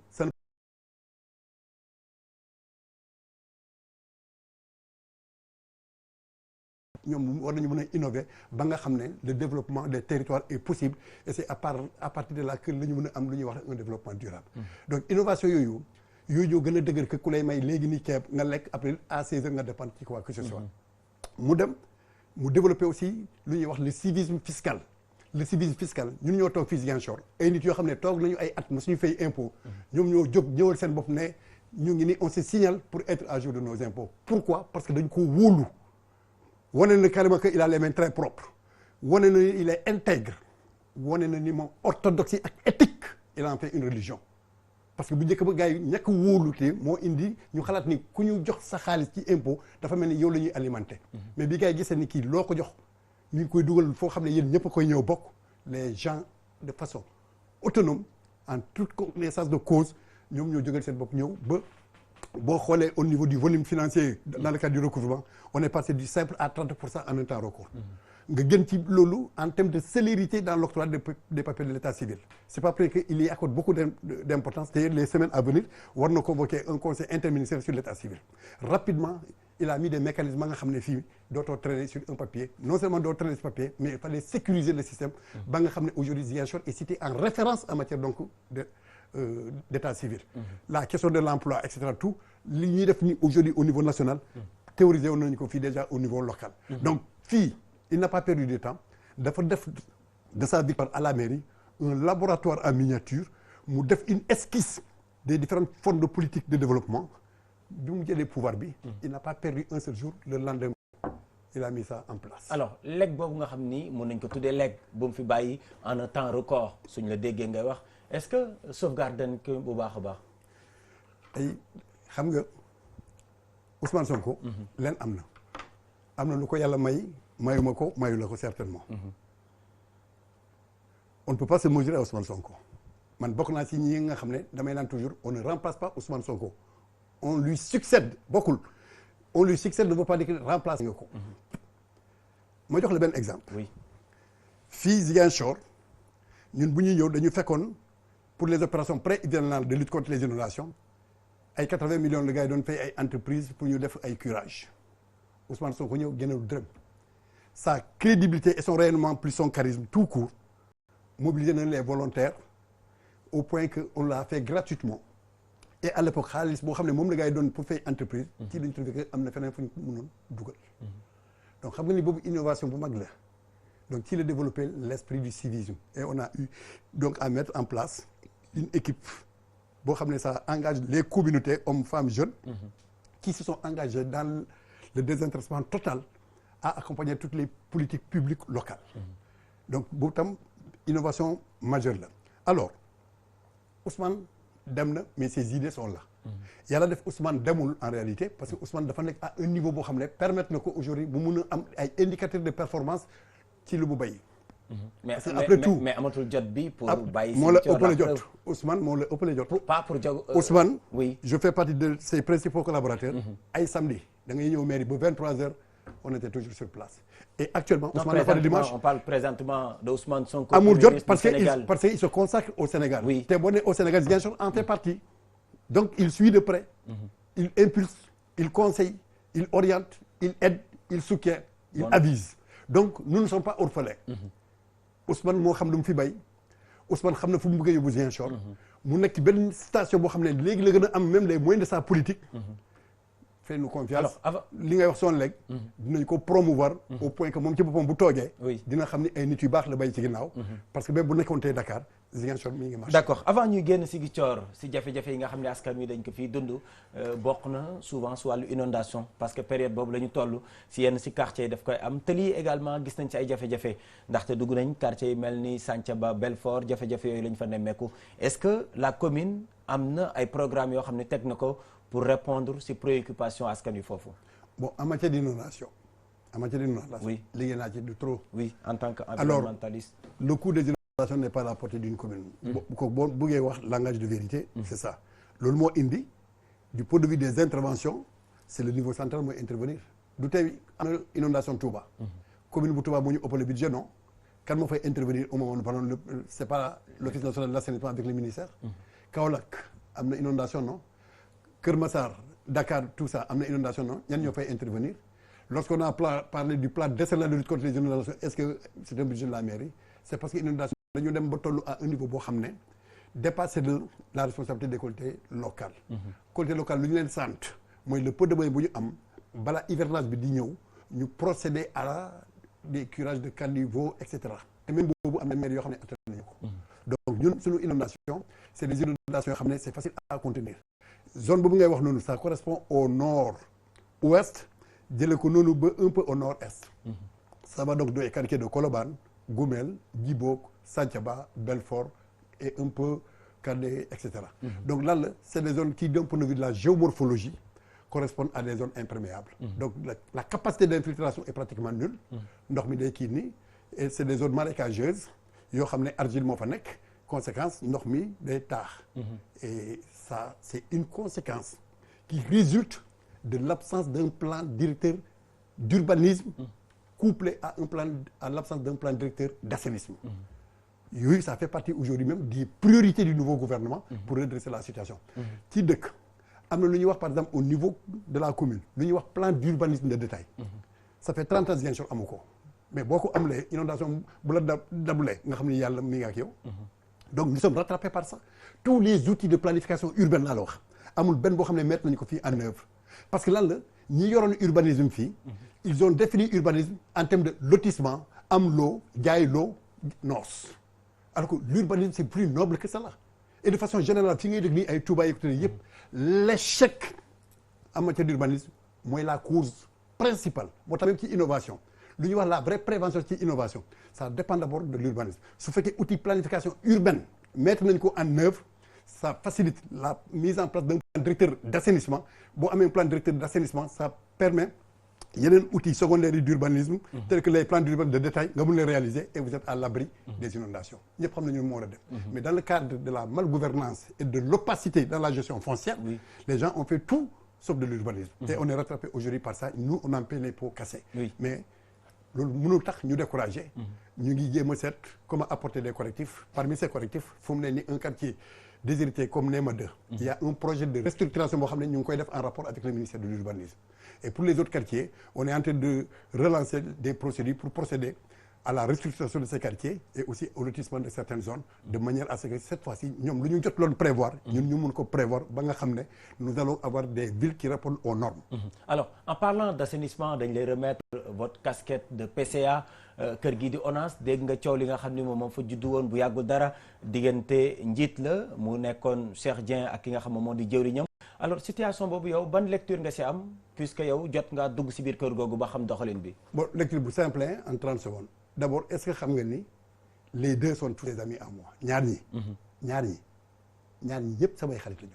seen ñoom war nañu mën a innover ba nga xam ne le développement des territoires est possible et c'est à partir de là que la ñu mën a am lu ñuy wax un développement durable. Donc innovation yooyu ñoo gën a dëgër que ku lay may léegi ni ceeb nga lekk après à 16 heures nga dépendre ci quoi que ce soit. mu développer aussi lu ñuy wax le civisme fiscal. Le civisme fiscal ñun ñoo toog fii Ziguinchor ay nit yoo xam ne toog nañu ay at mosuñu fay impôt ñoom ñoo jóg ñëwal seen bopp ne ñu ngi ni on se signale pour être à jour de nos impôts. Pourquoi? Parce que dañ ko wóolu. wane na carrément que il a les mains très propres wane na il est intègre wane na ni moom orthodoxie ak éthique il en fait une religion parce que bu njëkk ba gars yi ñàkk wóolu te moo indi ñu xalaat ni ku ñu jox sa xaalis ci impôt dafa mel ni yow la ñuy alimenter mais bi gars yi gisee ni kii loo ko jox ñu ngi koy dugal foo xam ne yéen ñëpp a koy ñëw bokk les gens de façon autonome en toute connaissance de cause ñoom ñoo jógal seen bopp ñëw ba boo xoolee au niveau du volume financier dans le cadre du recouvrement on est passé du simple à 30% en un temps record nga gën ci loolu en termes de célérité dans l'octroi des papiers de l'état civil c'est pas vrai que il y accorde beaucoup d'importance d'ailleurs les semaines à venir war na convoquer un conseil interministériel sur l'état civil rapidement il a mis des mécanismes nga xam ne fii dootoo traîner sur un papier non seulement doo traîner sur papier mais il fallait sécuriser le système ba nga xam ne aujourd'hui Ziguinchor est cité en référence en matière donc d'état civil. La question de l'emploi et cetera tout li ñuy def ni aujourd'hui au niveau national théorisé woon nañu ko fii déjà au niveau local. Donc fii il n'a pas perdu de temps dafa def de sa victoire à la mairie un laboratoire en miniature mu def une esquisse des différentes formes de politique de développement bi mu jëlee pouvoir bi il n'a pas perdu un seul jour le lendemain il a mis ça en place. Alors legs boobu nga xam ni mën nañ ko tuddee legs bu mu fi bàyyi en un temps record suñ la déggee ngay wax est-ce que sauvegarde nañ ko bu baax a baax. tey xam nga Ousmane Sonko. leen am na lu ko yàlla may mayuma ko mayu la ko certainement. On ne peut pas se mesurer à Ousmane Sonko man bokk naa ci ñi nga xam ne damay naan toujours on ne remplace pas Ousmane Sonko on lui succède bokkul on lui succède ne veut pas dire que remplace nga ko. ma jox la benn exemple. oui fii Ziguinchor ñun bu ñuy ñëw dañu fekkoon pour les opérations pré-hivernales de lutte contre les inondations ay 80 millions de gars yi doon fay ay entreprises pour ñu def ay curage Ousmane Sonko ñëw génnewul dërëm sa crédibilité et son rayonnement plus son charisme tout court mobiliser nañ les volontaires au point que on l'a fait gratuitement et à l'époque xaalis boo xam ne moom la gars yi doon pour fay entreprise ci lañ trouvé que am na feneen fu ñu mënoon dugal donc xam nga ni boobu innovation bu mag la donc ci la développé l'esprit du civisme et on a eu donc à mettre en place une équipe boo xam ne ça engage les communautés hommes femmes jeunes qui se sont engagés dans le désintéressement total à accompagner toutes les politiques publiques locales donc boobu tam innovation majeure la alors Ousmane dem na mais ses idées sont là yàlla def Ousmane demul en réalité parce que Ousmane dafa nekk à un niveau boo xam ne permettre na ko aujourd'hui bu mun a am ay indicateurs de performance ci lu mu bay mais après tout mais amatul jot bi pour bàyyi moo la ëppale jot Ousmane moo la ëppale jot pas pour jog Ousmane oui je fais partie de ses principaux collaborateurs ay samedi da ngay ñëw mairie ba 23h on était toujours sur place et actuellement Ousmane dafa dimanche on parle présentement de Ousmane Sonko amul jot parce que il se consacre au Sénégal oui te boo nee au Sénégal Ziguinchor en fait partie donc il suit de près il impulse il conseille il oriente il aide il soutient il avise donc nous ne sommes pas orphelins Ousmane moo xam lu mu fi bay Ousmane xam na fu mu bëgg a yóbbu Ziguinchor mu nekk benn station boo xam ne léegi la gën a am même les moyens de sa politique fais-nous confiance li ngay wax son léegi dinañ ko promouvoir au point que moom ci boppam bu toogee dina xam ni ay nit yu baax la bay ci ginnaaw parce que même bu nekkoon tey Dakar Ziguinchor mi ngi marché d'accord avant ñuy génn si Ziguinchor si jafe-jafe yi nga xam ne askan wi dañ ko fiy dund bokk na souvent si wàllu inondation parce que période boobu la ñu toll si yenn si quartier yi daf koy am tëli également gis nañ si ay jafe-jafe ndaxte dugg nañ quartier yi mel ni Santhiaba Belfort jafe-jafe yooyu la ñu fa nemmeeku est-ce que la commune am na ay programmes yoo xam ne teg na ko pour répondre si préoccupation askan wi foofu. bon en matière d'inondation oui liggéey naa ci de trop. oui en tant qu'environnementaliste. Alors le coût des inondations n'est pas à la portée d'une commune. ko boo buggee wax langage de vérité. c'est ça loolu moo indi du point de vue des interventions c'est le niveau central mooy intervenir du tey am na inondation Touba. commune bu Touba moo ñu ëppale budget non kan moo fay intervenir au moment où c'est pas l'office national de l'assainissement avec le ministère. Kaolack am na inondation non Kër Massar Dakar tout ça am na inondation non ñan ñoo fay intervenir lorsqu'on a parlé du plan décennal de lutte contre les inondations est-ce que c'est un budget de la mairie c'est parce que inondation dañu dem ba tollu à un niveau boo xam ne dépasser la responsabilité des collectivités locales. collectivités locales lu ñu leen sant mooy le peu de moyens bu ñu am balaa hivernage bi di ñëw ñu procéder à des curages de caniveaux et cetera te même boobu am na maire yoo xam ne attan nañu ko. donc ñun suñu inondation c'est des inondations yoo xam ne c'est facile à contenir zone boobu ngay wax noonu ça correspond au nord ouest jëlee ko noonu ba un peu au nord est. ça va donc des quartiers de Colobane Goumel Djibok Santhiaba Belfort et un peu Kandé et cetera. donc lan la c'est des zones qui d'un point de vue de la géomorphologie correspondent à des zones imperméables. donc la capacité d'infiltration est pratiquement nulle. ndox mi day kii nii et c'est des zones marécageuses yoo xam ne argile moo fa nekk conséquence ndox mi day taax. et ça c'est une conséquence qui résulte de l'absence d'un plan directeur d'urbanisme couplé à l'absence d'un plan directeur d'assainissement. yooyu ça fait partie aujourd'hui même des priorités du nouveau gouvernement pour redresser la situation. ci dëkk am na lu ñuy wax par exemple au niveau de la commune lu ñuy wax plan d'urbanisme de détail. ça fait 30 ans Ziguinchor amu ko mais boo ko amulee inondation bu la dabulee nga xam ne yàlla mi ngi ak yow. donc nous sommes rattrapés par ça tous les outils de planification urbaine laa la wax amul benn boo xam ne mettre nañu ko fii en œuvre parce que lan la ñi yoroon urbanisme fii ils ont défini urbanisme en termes de lotissement am loo jaay loo noos alors que l'urbanisme c'est plus noble que ça là et de façon générale fi ngay dégg nii ay Touba yëkkati yëpp l'échec en matière d'urbanisme mooy la cause principale moo tax même ci innovation lu ñuy wax la vraie prévention ci innovation ça dépend d'abord de l'urbanisme su fekkee outil planification urbaine mettre nañ ko en œuvre ça facilite la mise en place d'un plan directeur d'assainissement boo amee un plan directeur d'assainissement ça permet yeneen outils secondaires d'urbanisme tels que les plans d'urbanisme de détail nga mën les réaliser et vous êtes à l'abri des inondations ñëpp xam nañu moo war a def mais dans le cadre de la malgouvernance et de l'opacité dans la gestion foncière les gens ont fait tout sauf de l'urbanisme et on est rattrapé aujourd'hui par ça nous on en paie les pots cassés mais loolu mënul tax ñu décourager ñu ngi jéem a seet comment apporter des correctifs parmi ces correctifs fu mu ne ni un quartier déshérité comme Néma 2 il y a un projet de restructuration boo xam ne ñu ngi koy def en rapport avec le ministère de l'urbanisme et pour les autres quartiers on est en train de relancer des procédures pour procéder à la restructuration de ces quartiers et aussi au lotissement de certaines zones de manière à ce que cette fois-ci ñoom lu ñu jot loon prévoir ñun ñu mun ko prévoir ba nga xam ne nous allons avoir des villes qui répondent aux normes. Alors en parlant d'assainissement dañ lay remettre votre casquette de PCA kër gi di ONAS dégg nga coow li nga xam ni moom fa juddu woon bu yàggul dara diggante njiit la mu nekkoon Cheikh Dieng ak ki nga xam ne moo di jëwriñam alors situation boobu yow ban lecture nga ci am puisque yow jot ngaa dugg ci biir kër googu ba xam doxalin bi. bon lecture bu simple en 30 secondes d'abord est-ce que xam nga ni les deux sont tous des amis à moi ñaar ñi yëpp samay xarit la ñu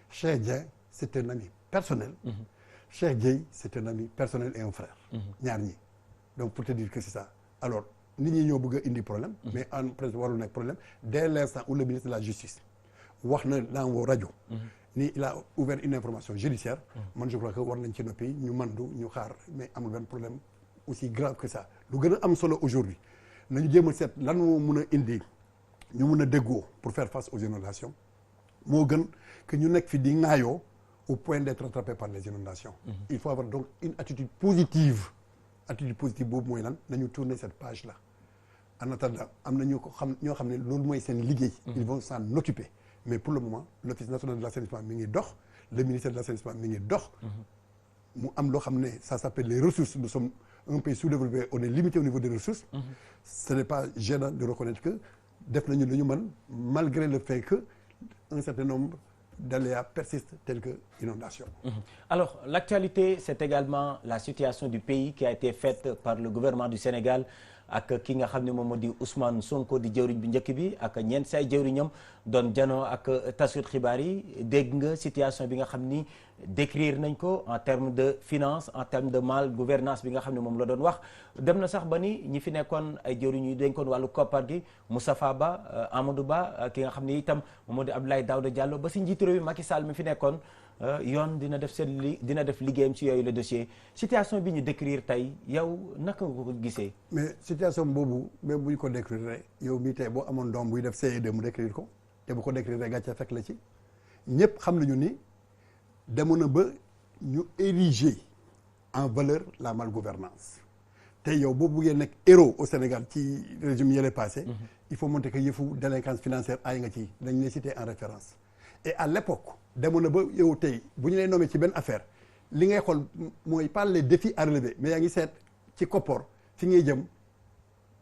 Cheikh Dieng c'est un ami personnel Cheikh Dieng c'est un ami personnel et un frère ñaar ñi donc pour te dire que c'est ça alors nit ñi ñoo bëgg a indi problème mais en principe warul nekk problème dès l'instant où le ministre de la justice wax na dans vos rajo ni il a ouvert une information judiciaire man je crois que war nañ ci noppi ñu mandu ñu xaar mais amul benn problème aussi grave que ça lu gën a am solo aujourd'hui nañu jéem a seet lan moo mun a indi ñu mun a déggoo pour faire face aux inondations moo gën que ñu nekk fi di ŋaayoo au point d'être rattrapé par les inondations il faut avoir donc une attitude positive boobu mooy lan nañu tourner cette page là en attendant am na ñu ko xam ñoo xam ne loolu mooy seen liggéey ils vont s'en occuper mais pour le moment l'office national de l'assainissement mi ngi dox le ministère de l'assainissement mi ngi dox mu am loo xam ne ça s'appelle les ressources nous sommes un pays sous-développé on est limité au niveau des ressources ce n'est pas gênant de reconnaître que def nañu lu ñu mën malgré le fait que un certain nombre d'aléas persistent tels que inondation. Alors l'actualité c'est également la situation du pays qui a été faite par le gouvernement du Sénégal ak ki nga xam ne moom moo di Ousmane Sonko di jëwriñ bi njëkk bi ak ñeent say jëwriñam doon janoo ak tasut xibaar yi dégg nga situation bi nga xam ni décrire nañ ko en termes de finance en termes de mal gouvernance bi nga xam ne moom la doon wax dem na sax ba ni ñi fi nekkoon ay jëwriñ yu dénkoon wàllu koppar gi Moustapha Ba Amadou Ba ki nga xam ne itam moom moo di Abdoulaye Daouda Diallo ba si njiitu réew mi Macky Sall mi fi nekkoon yoon dina def liggéeyam ci yooyu le dossier situation bi ñu décrire tey yow naka nga ko gisee. mais situation boobu même bu ñu ko décrire yow mii tey boo amoon doom buy def CE2 mu décrire ko te bu ko décrire gàcce fekk la ci ñëpp xam nañu ni demoon na ba ñu ériger en valeur la malgouvernance tey yow boo buggee nekk héros au Sénégal ci régime yële passé il faut montrer que yëfu délinquance financière ay nga ci dañ lay citer en référence et à l'époque demoon na ba yow tey bu ñu lay nommé ci benn affaire li ngay xool mooy pas les défis à relever mais yaa ngi seet ci koppoor fi ngay jëm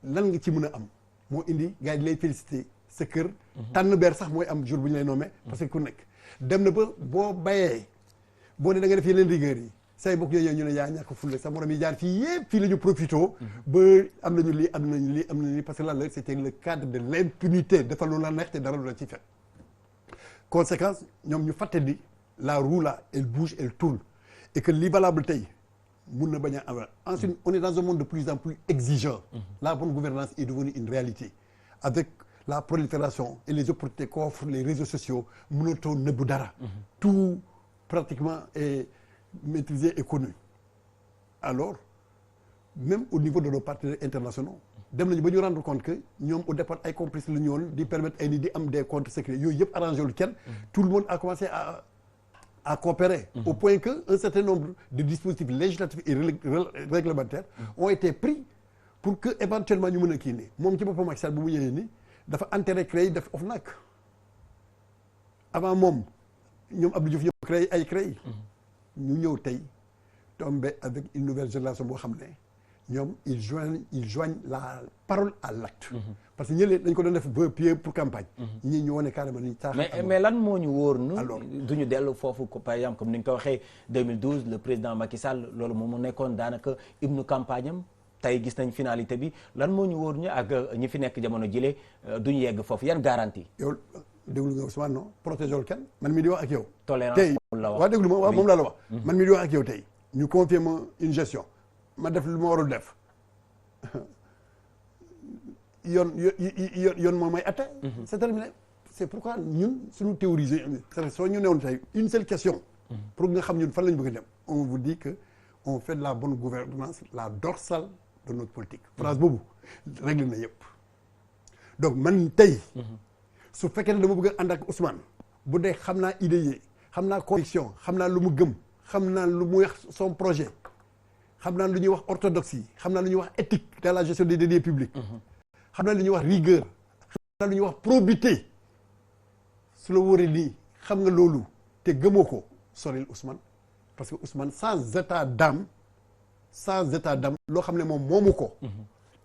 lan nga ci mën a am moo indi gars yi di lay féliciter sa kër tànn beer sax mooy am jour bu ñu lay nommé parce que ku nekk dem na ba boo bayee boo ne da nga def yeneen rigueur yi say bokk yooyu ñu ne yaa ñàkk fulle sa morom yi jaar fii yëpp fii la ñu profité ba am nañu lii am nañu lii am nañu lii parce que lan la c'était le cadre de l'impunité dafa lu la neex te dara lu la ci fekk conséquence ñoom ñu fàtte ni la roue là elle bouge elle tourne et que li valable tey mun na bañ a am ensuite on est dans un monde de plus en plus exigeant la bonne gouvernance est devenue une réalité avec la prolifération et les opportunités qu'offrent les réseaux sociaux mënatoo nëbbu dara tout pratiquement est maîtrisé et connu alors même au niveau de nos partenaires internationaux dem nañu ba ñu rendre compte que ñoom au départ ay complices la ñu woon di permettre ay nit di am des comptes secrets yooyu yëpp arrangé wul kenn tout le monde a commencé à coopérer au point que un certain nombre de dispositifs législatifs et réglementaires ont été pris pour que éventuellement ñu mën a kii nii moom ci boppam Macky Sall bu mu ñëwee ni dafa enterré CREI def OFNAC avant moom ñoom Abdou Diouf ñoo créé ay CREI ñu ñëw tey tombé avec une nouvelle génération boo xam ne ñoom ils joignent la parole à l'acte parce que ñëlee dañ ko doon def vœu pieux pour campagne ñii ñu wane carrément ni caaxaan mais lan moo ñu wóor nu alors duñu dellu foofu par exemple comme ni nga ko waxee 2012 le président Macky Sall loolu moom mu nekkoon daanaka hymne campagne am tey gis nañ finalité bi lan moo ñu wóor ñu ak ñi fi nekk jamono jile duñu yegg foofu yan garantie yow déglu nga Ousmane non protégé wul kenn man mi di wax ak yow tolérance tey la wax waaw déglu ma waaw moom laa la wax man mi di wax ak yow tey ñu confier ma une gestion ma def lu ma warul def yoon moom may atte c'est terminé c'est pourquoi ñun suñu théoriser soo ñu newoon tey une seule question pour nga xam ñun fan la ñu bëgg a dem on vous dit que on fait de la bonne gouvernance la dorsale de notre politique phrase boobu réglé na yëpp donc man tey su fekkee ne dama bëgg a ànd ak Ousmane bu dee xam naa idée yi xam naa conviction xam naa lu mu gëm xam naa lu mu wax son projet xam naa lu ñuy wax orthodoxie xam naa lu ñuy wax éthique dans la gestion des deniers publics xam naa lu ñuy wax rigueur xam naa lu ñuy wax probité su la wóoree nii xam nga loolu te gëmoo ko soril Ousmane parce que Ousmane sans état d'âme loo xam ne moom moomu ko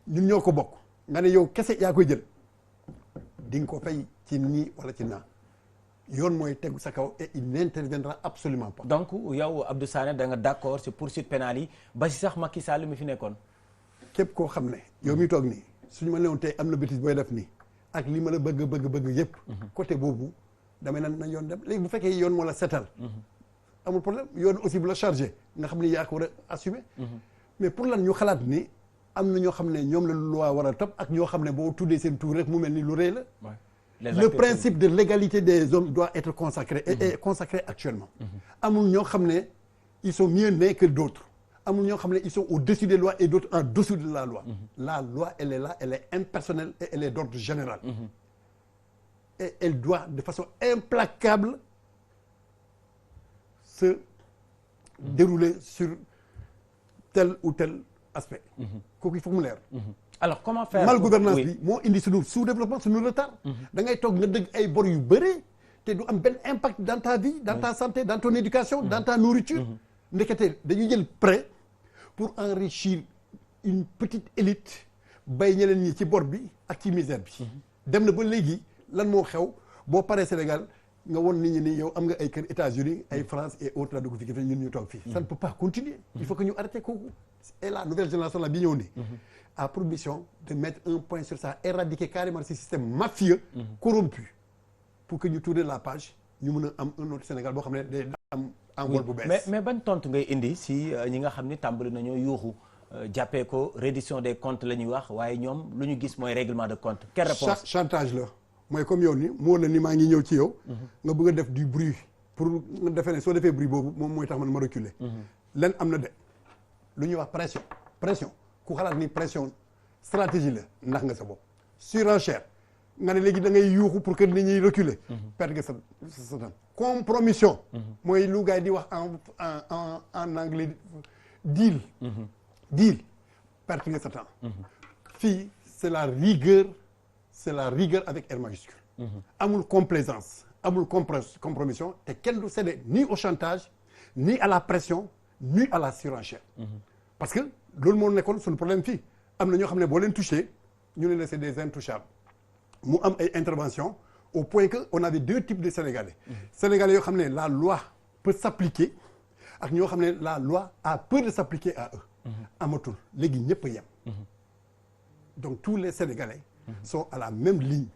ñun ñoo ko bokk nga ne yow kese yaa koy jël di nga ko fay ci nii wala ci naa yoon mooy tegu sa kaw et il n'interviendra absolument pas. donc yow Abdou Sané da nga d'accord ci poursuite pénale yi ba si sax Macky Sall mi fi nekkoon. képp koo xam ne yow mi toog nii suñu ma newoon tey am na bêtise booy def nii ak li ma la bëgg yëpp. côté boobu damay nan na yoon dem léegi bu fekkee yoon moo la setal. amul problème yoon aussi bu la chargé nga xam ne yaa ko war a assumer. mais pour lan ñu xalaat ni am na ñoo xam ne ñoom la loi war a topp ak ñoo xam ne boo tuddee seen tur rek mu mel ni lu rëy la. Le principe de l'égalité des hommes doit être consacré et est consacré actuellement. amul ñoo xam ne ils sont mieux nés que d'autres amul ñoo xam ne ils sont au-dessus des lois et d'autres en dessous de la loi. La loi elle est là, elle est impersonnelle et elle est d'ordre général. Et elle doit de façon implacable se dérouler sur tel ou tel aspect. kooku il faut mu leer. alors comment faire malgouvernance bi moo indi suñu sous-développement suñu retard. da ngay toog nga dëgg ay bor yu bëri te du am benn impact dans ta vie dans ta santé dans ton éducation dans ta nourriture. ndekete dañuy jël prêt pour enrichir une petite élite bay ñeneen ñi ci bor bi ak ci misère bi. dem na ba léegi lan moo xew boo paree Sénégal nga won nit ñi ni yow am nga ay kër États-Unis ay France et autres la dugg fi ñun ñu toog fii. ça ne peut pas continuer. il faut que ñu arrêté kooku. et la nouvelle génération la bi ñëw nii. a pour mission de mettre un point sur ça éradiquer carrément ce système mafieux. corrompu pour que ñu tourner la page ñu mën a am un autre Sénégal boo xam ne day am envol bu bees. mais ban tontu ngay indi si ñi nga xam ni tàmbali nañoo yuuxu jàppee ko reddition des comptes la ñuy wax waaye ñoom lu ñu gis mooy règlement de compte. quelle réponse chantage la mooy comme yow ni moo la ni maa ngi ñëw ci yow. nga bëgg a def du bruit pour nga defee ne soo defee bruit boobu moom mooy tax man ma reculer. len am na de lu ñuy wax pression ku xalaat ni pression stratégie la ndax nga sa bopp surenchère nga ne léegi da ngay yuuxu pour que nit ñuy reculer. perte nga sa temps compromission. mooy lu gars yi di wax en anglais deal. deal perte nga sa temps. fii c'est la rigueur avec R majuscule. amul complaisance amul compromission te kenn du céder ni au chantage ni à la pression ni à la surenchère. parce que loolu moo nekkoon suñu problème fii am na ñoo xam ne boo leen touché ñu ne la c'est des intouchables mu am ay intervention au point que on avait deux types de Sénégalais. Sénégalais yoo xam ne la loi peut s'appliquer ak ñoo xam ne la loi a peur de s'appliquer à eux. amatul léegi ñëpp a yem. donc tous les Sénégalais sont à la même ligne.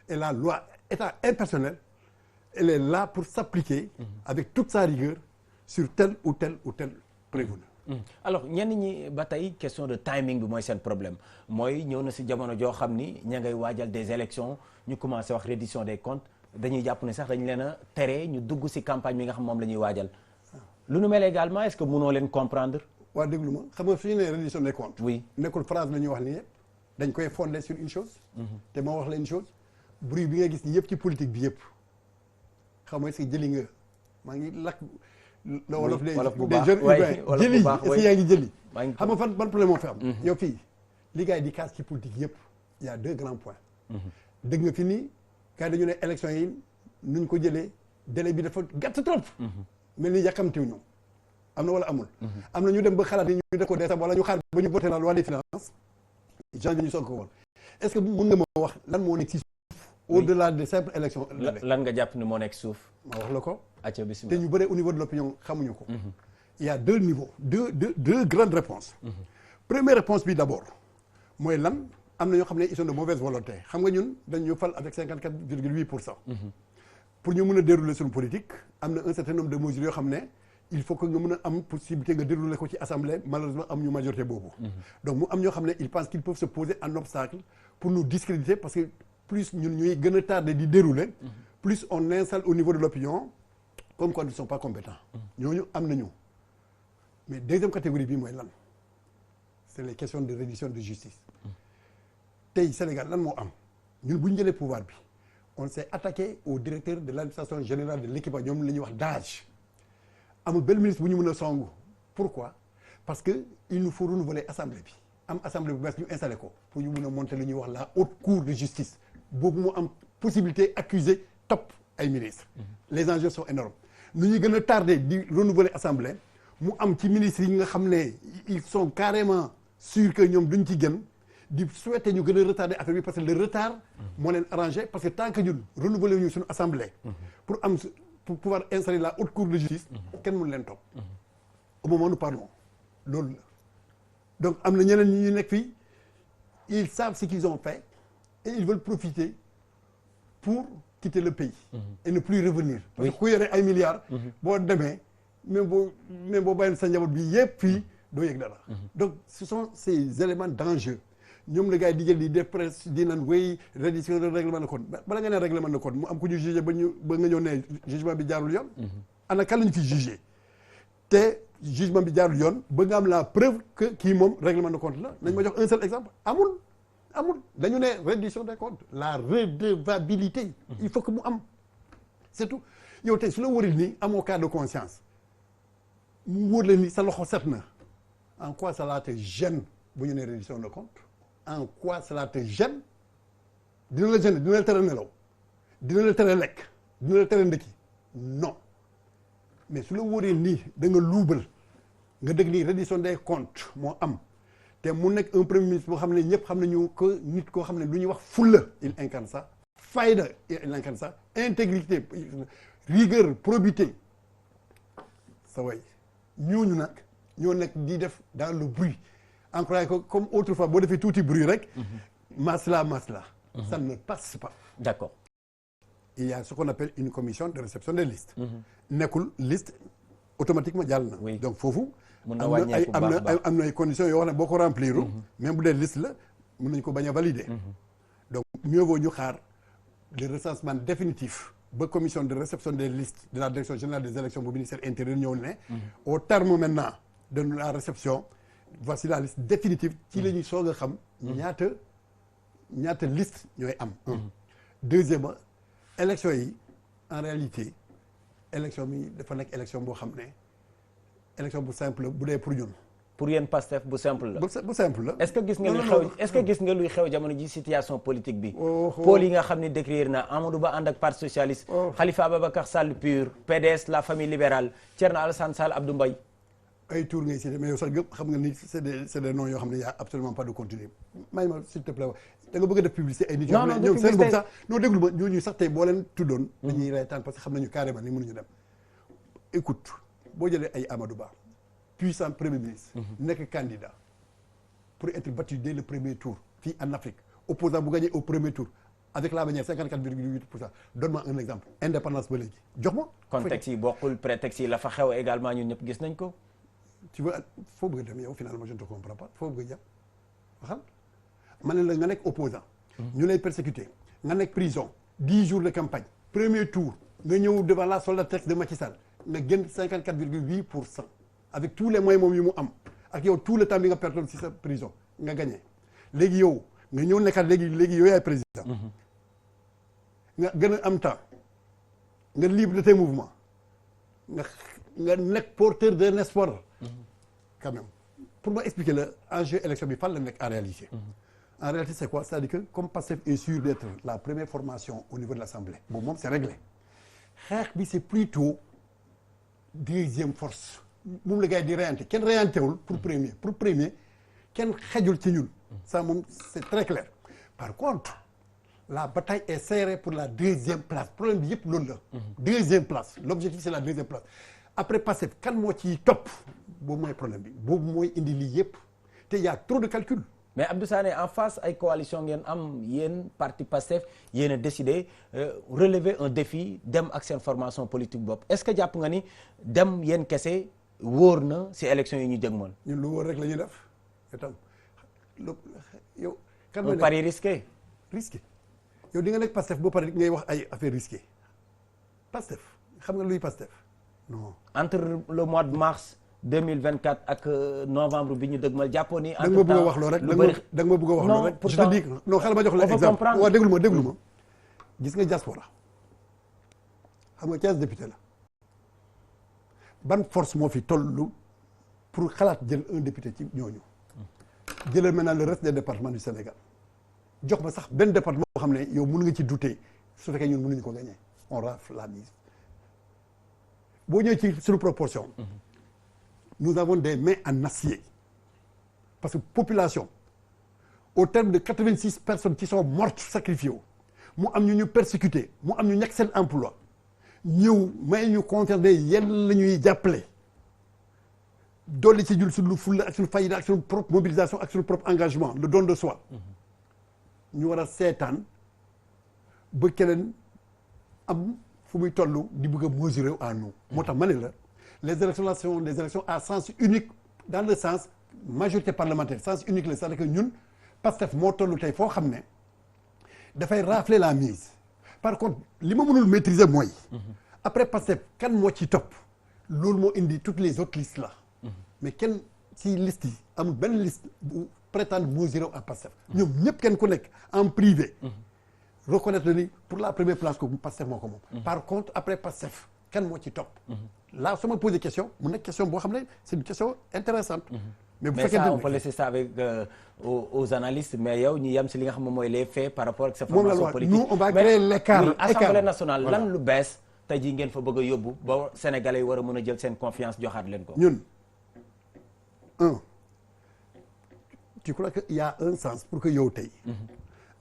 Et la loi étant impersonnelle, elle est là pour s'appliquer avec toute sa rigueur sur tel ou tel prévenu. alors ñenn ñi ba tey question de timing bi mooy seen problème mooy ñëw na si jamono joo xam ni ña ngay waajal des élections ñu commencé wax reddition des comptes dañuy jàpp ne sax dañu leen a tere ñu dugg si campagne bi nga xam moom la ñuy waajal. lu nu mel également est-ce que mënoo leen comprendre. waa déglu ma xam nga fi ñu ne reddition des comptes. oui nekkul phrase la ñuy wax nii yëpp dañ koy fonder sur une chose. te moo wax la une chose bruit bi nga gis yëpp ci politique bi yëpp xam nga est-ce que jëli nga maa ngi lakk. le wolof des jeunes urbains jëli est-ce que yaa ngi jëli. xam nga ban problème moo fi am. yow fii li gars yi di casse ci politique yëpp il y a deux grands points. dëgg nga fi nii gars yi dañu ne élection yi nuñ ko jëlee délai bi dafa gàtt trop. mel ni yàkkamtiw ñu am na wala amul. am na ñu dem ba xalaat ni ñu def ko décembre wala ñu xaar ba ñu voté la loi des finances janvier ñu soog ko woon est-ce que mën nga ma wax lan moo nekk ci suuf au-delà de simple élection. lan nga jàpp ni moo nekk suuf. ma wax la ko. acca bismillah te ñu bëre au niveau de l'opinion xamuñu ko. il y a deux niveaux deux grandes réponses. Première réponse bi d'abord mooy lan am na ñoo xam ne ils sont de mauvaise volonté xam nga ñun dañu fal avec 54,8%. pour ñu mën a dérouler suñu politique am na un certain nombre de mesures yoo xam ne il faut que nga mën a am possibilité nga dérouler ko ci assemblée malheureusement am ñu majorité boobu. donc mu am ñoo xam ne ils pensent qu'ils peuvent se poser un obstacle pour nous discréditer parce que plus ñun ñuy gën a tardé di dérouler. plus on installe au niveau de l'opinion comme quoi ils ne sont pas compétents. ñooñu am nañu mais deuxième catégorie bi mooy lan c'est les questions de reddition de justice. tey Sénégal lan moo am ñun bu ñu jëlee pouvoir bi. on s'est attaqué au directeur de l'administration générale de l'équipement ñoom la ñuy wax DAGE amul benn ministre bu ñu mën a songu pourquoi parce que il nous faut renouveler assemblée bi am assemblée bu bees ñu installé ko pour ñu mën a monter lu ñuy wax la haute cour de justice boobu mu am possibilité accuser topp ay ministres. les enjeux sont énormes nu ñuy gën a tardé di renouveler assemblée mu am ci ministres yi nga xam ne ils sont carrément sûrs que ñoom duñ ci gën. di souhaiter ñu gën a retarder affaire bi parce que le retard moo leen arrangé parce que tant que ñun renouveler ñu suñu assemblée pour pouvoir installer la haute cour de justice kenn mënu leen topp au moment où nous parlons loolu la donc am na ñeneen ñi ñu nekk fii ils savent ce qu'ils ont fait et ils veulent profiter pour quitter le pays et ne plus revenir parce que ku yore ay milliards boo demee même boo bàyyi sa njaboot bi yëpp fii doo yëg dara donc ce sont ces éléments d'enjeu ñoom la gars yi di jël di def presse di naan wéy reddition de règlement de compte bala nga ne règlement de compte mu am ku ñu jugé ba nga ñëw ne jugement bi jaarul yoon. ana kan lañu fi jugé te jugement bi jaarul yoon ba nga am la preuve que kii moom règlement de compte la nañ ma jox un seul exemple amul dañu ne reddition des comptes la redevabilité. il faut que mu am c'est tout yow tey su la wóoree nii amoo cas de conscience mu wóor la ni sa loxo set na en quoi cela te gêne bu ñu ne reddition de compte. en quoi cela te gêne dina la gêner dina la tere nelaw dina la tere lekk dina la tere ndëkki non mais su la wóoree nii da nga luubal nga dëgg nii reddition des comptes moo am te mu nekk un premier ministre boo xam ne ñëpp xam nañu que nit koo xam ne lu ñuy wax fulla il incarne ça fayda il incarne ça intégrité rigueur probité sa way ñooñu nag ñoo nekk di def dans le bruit en croyant que comme autrefois boo defee tuuti bruit rek masla ça ne passe pas. D'accord. Il y a ce qu'on appelle une commission de réception des listes nekkul liste automatiquement jàll na donc foofu am na ay conditions yoo xam ne boo ko remplir même bu dee liste la mën nañu ko bañ a valider donc mieux vaut ñu xaar le recensement définitif ba commission de réception des listes de la direction générale des élections bu ministère intérieur ñëw ne au terme maintenant de la réception voici la liste définitive ci la ñuy soog a xam ñaata ñaata liste ñooy am. Deuxièmement élection yi en réalité élection bi dafa nekk élection boo xam ne élection bu simple bu dee pour ñun. pour yéen Pastef bu simple la. bu simple la. est-ce que gis nga luy xew est-ce que gis nga luy xew jamono ji situation politique bi. pôle yi nga xam ne décrire na Amadou Ba ànd ak parti socialiste. Khalifa Ababacar Sall PUR PDS la famille libérale Thierno Alassane Sall Abdou Mbaye. ay tour ngay cité mais yow sax gëpp xam nga ni c'est des noms yoo xam ne y a absolument pas de contenu may ma s'il te plaît da nga bëgg a def publicité ay nit yoo xam ne ñoom seen bopp sax non déglu ma ñooñu sax tey boo leen tuddoon dañuy reetaan parce que xam nañu carrément ni mënuñu dem écoute boo jëlee ay Amadou Ba puissant premier ministre nekk candidat pour être battu dès le premier tour fii en Afrique opposant bu gagné au premier tour avec la manière 54,8%. Donne-moi un exemple indépendance ba léegi jox ma contexte yi bokkul prétexte yi la fa xew également ñun ñëpp gis nañ ko. tu vois foo bëgg a dem yow finalement je ne te comprends pas foo bëgg a jàpp waxal ma ne la nga nekk opposant ñu lay persécuter nga nekk prison 10 jours de campagne premier tour nga ñëw devant la soldatesque de Macky Sall nga génn 54,8% avec tous les moyens moom yu mu am ak yow tout le temps bi nga pertoon ci sa prison nga gagné léegi yow nga ñëw nekkat léegi yow yaay président nga gën a am temps nga libre de tes mouvements nga nekk porteur d'un espoir quand même pour ma expliquer la enjeu élection bi fan la nekk en réalité en réalité c'est quoi c'est-à-dire que comme Pastef est sûr d'être la première formation au niveau de l'Assemblée bon moom c'est réglé xeex bi c'est plutôt deuxième force moom la gars yi di reyante kenn reyantewul pour premier kenn xejul ci ñun ça moom c'est très clair par contre la bataille est serrée pour la deuxième place problème bi yëpp loolu la deuxième place l'objectif c'est la deuxième place après Pastef kan moo ciy topp boobu mooy problème bi boobu mooy indi lii yëpp te y a trop de calcul. mais Abdou Sané en face ay coalition ngeen am yéen parti Pastef yéen a décidé relever un défi dem ak seen formation politique bopp est-ce que jàpp nga ni dem yéen kese wóor na ci élection yi ñu jëgmal. ñun lu wóor rek la ñuy def itam yow. kan un pari risqué. risqué yow di nga nekk Pastef boo pare ngay wax ay affaire risqué Pastef xam nga luy Pastef non. entre le mois de mars 2024 ak novembre bi ñu dëgmal jàppoon ni. da nga ma bëgg a wax loo rek da nga ma bëgg a wax loo rek. je te dis non xaaral ma jox la exemple waaw déglu ma gis nga diaspora xam nga 15 députés la ban force moo fi tollu pour xalaat jël un député ci ñooñu jëlal maintenant le reste des départements du Sénégal jox ma sax benn département boo xam ne yow mën nga ci douter su fekkee ñun mënuñu ko gagner on rafle la mise boo ñëwee ci suñu proportion. Nous avons des mains en acier parce que population au terme de 86 personnes qui sont mortes sacrifiées mu am ñu persécuté mu am ñu ñàkk seen emploi ñëw may ñu concerné yenn la ñuy jàppale dolli ci jul suñu fulla ak suñu fayda ak suñu propre mobilisation ak suñu propre engagement le don de soi ñu war a seetaan ba keneen am fu muy toll di bëgg a mesurer à nous moo tax ma ne la les élections là sont des élections à sens unique dans le sens majorité parlementaire sens unique la c'est-à-dire que ñun Pastef moo toll tey foo xam ne dafay rafler la mise par contre li ma mënul maîtriser mooy après Pastef kan moo ci topp loolu moo indi toutes les autres listes là mais kenn ci liste yi amul benn liste bu prétendre mesurer à Pastef ñoom ñëpp kenn ku nekk en privé reconnaître ni pour la première place ko Pastef moo ko moom par contre après Pastef kan moo ci topp là su ma posé question mu nekk question boo xam ne c'est une question intéressante mais bu fekkee ça on peut laisser ça avec aux analystes mais yow ñu yem si li nga xam moom mooy les faits par rapport ak sa formation politique nous on va créer l'écart Assemblée nationale lan lu bees tey jii ngeen fa bëgg a yóbbu ba Sénégalais yi war a mën a jël seen confiance joxaat leen ko ñun tu crois que il y a un sens pour que yow tey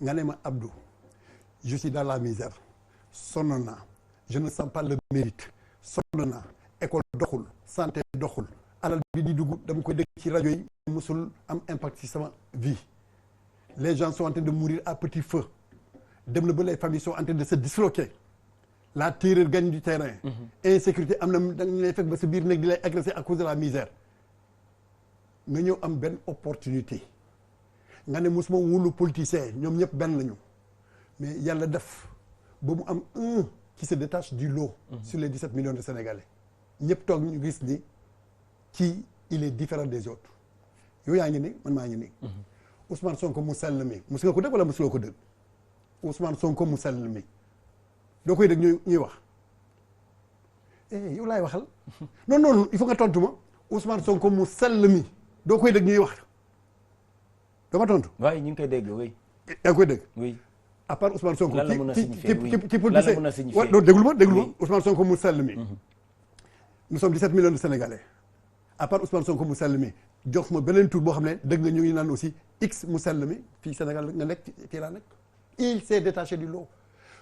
nga ne ma Abdou je suis dans la misère sonn naa je ne sens pas le mérite sonn naa école doxul santé doxul alal bi di dugg dama koy dégg ci rajo yi musul am impact ci sama vie les gens sont en train de mourir à petit feu dem na ba les familles sont en train de se disloquer la terreur gagne du terrain insécurité am na da nga lay fekk ba sa biir néeg di lay agresser à cause de la misère nga ñëw am benn opportunité nga ne musuma wóolu politicien ñoom ñëpp benn lañu mais yàlla def ba mu am un qui se détache du lot sur les 17 millions de Sénégalais ñëpp toog ñu gis ni ci il est différent des autres yow yaa ngi ni man maa ngi ni Ousmane Sonko mu sell mi mus nga ko dégg wala musuloo ko dégg Ousmane Sonko mu sell mi doo koy dégg ñuy wax yow laay waxal non non il faut nga tontu ma Ousmane Sonko mu sell mi doo koy dégg ñuy wax dama tontu. waaye ñu ngi koy dégg oui. yaa ngi koy dégg. oui. à part Ousmane Sonko. lan la mën a signifier oui ci pour lan la mën a signifier waaw déglu ma Ousmane Sonko mu sell mi. nous sommes 17 millions de Sénégalais à part Ousmane Sonko mu sell mi jox ma beneen tur boo xam ne dëgg nga ñu ngi naan aussi X mu sell mi fii Sénégal nga nekk fii laa nekk. il s'est détaché du lot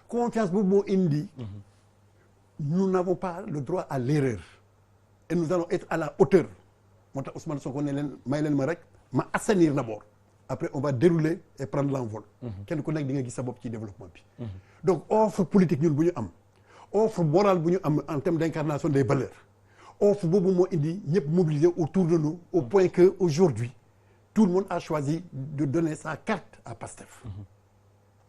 confiance boobu moo indi. nous n'avons pas le droit à l'erreur et nous allons être à la hauteur moo tax Ousmane Sonko ne leen may leen ma rek ma assainir d'abord après on va dérouler et prendre l'envol kenn ku nekk di nga gis sa bopp ci développement bi donc offre politique ñun bu ñu am offre morale bu ñu am en termes d'incarnation des valeurs offre boobu moo indi ñëpp mobilisé autour de nous au point que aujourd'hui tout le monde a choisi de donner sa carte à Pastef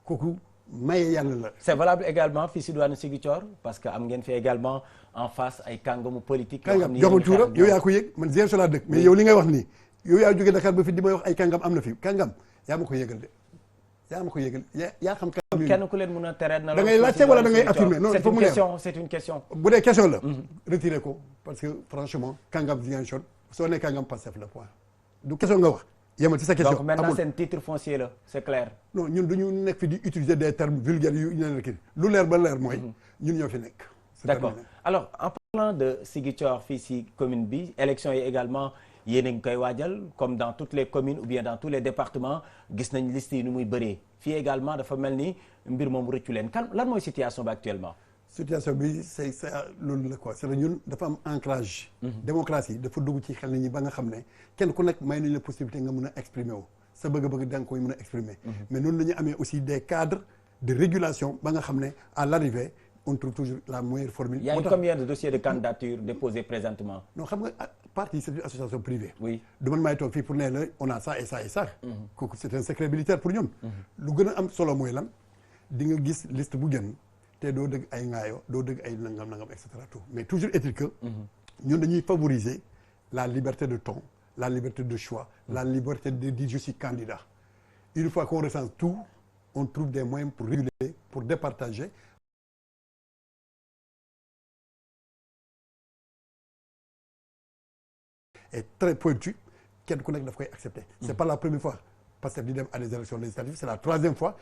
kooku maye yàlla la. c'est valable également fii si diwaanu Ziguinchor parce que am ngeen fi également en face ay kàngamu politique. yoo xam ni joxul tuuram yow yaa ko yëg man Ziguinchor laa dëkk mais yow li ngay wax nii yow yaa jógee Dakar ba fi di may wax ay kàngam am na fi kàngam yaa ma ko yëgal de yaa ma ko yëgal yaa xam. kenn ku leen mën a tere na da ngay laajte wala da ngay affirmer non c'est une question c'est une question. bu dee question la. retiré ko parce que franchement kàngam Ziguinchor soo nee kàngam Pastef la point du question nga wax. yemal ci sa question donc maintenant seen titre foncier la c'est clair. non ñun du ñu nekk fi di utiliser des termes vulgaires yu ñu leen kii lu leer ba leer mooy. ñun ñoo fi nekk. d'accord alors en parlant de Ziguinchor fii si commune bi élection yi également yéen a ngi koy waajal comme dans toutes les communes ou bien dans tous les départements gis nañ liste yi nu muy bëree fii également dafa mel ni mbir moom rëccu leen kan lan mooy situation bi actuellement. situation bi c'est loolu la quoi c'est que ñun dafa am ancrage. démocratie dafa dugg ci xel nit ñi ba nga xam ne kenn ku nekk may nañ la possibilité nga mën a exprimer wu sa bëgg-bëgg da nga koy mën a exprimer. mais noonu la ñu amee aussi des cadres de régulation ba nga xam ne à l'arrivée on trouve toujours la meilleure formule. Il y a combien de dossiers de candidature déposés présentement. non xam nga parti c'est une association privée. oui du man maay toog fii pour ne la on a ça et ça et ça. kooku c'est un secret militaire pour ñun. lu gën a am solo mooy lan di nga gis liste bu gën. te doo dëgg ay ŋaayo doo dëgg ay nangam et cetera tout mais toujours est-il que ñun dañuy favoriser la liberté de ton la liberté de choix la liberté de dire je suis candidat une fois qu'on recense tout on trouve des moyens pour réguler pour départager et très pointu kenn ku nekk daf koy accepter c'est pas la première fois parce que di dem à des élections législatives c'est la troisième fois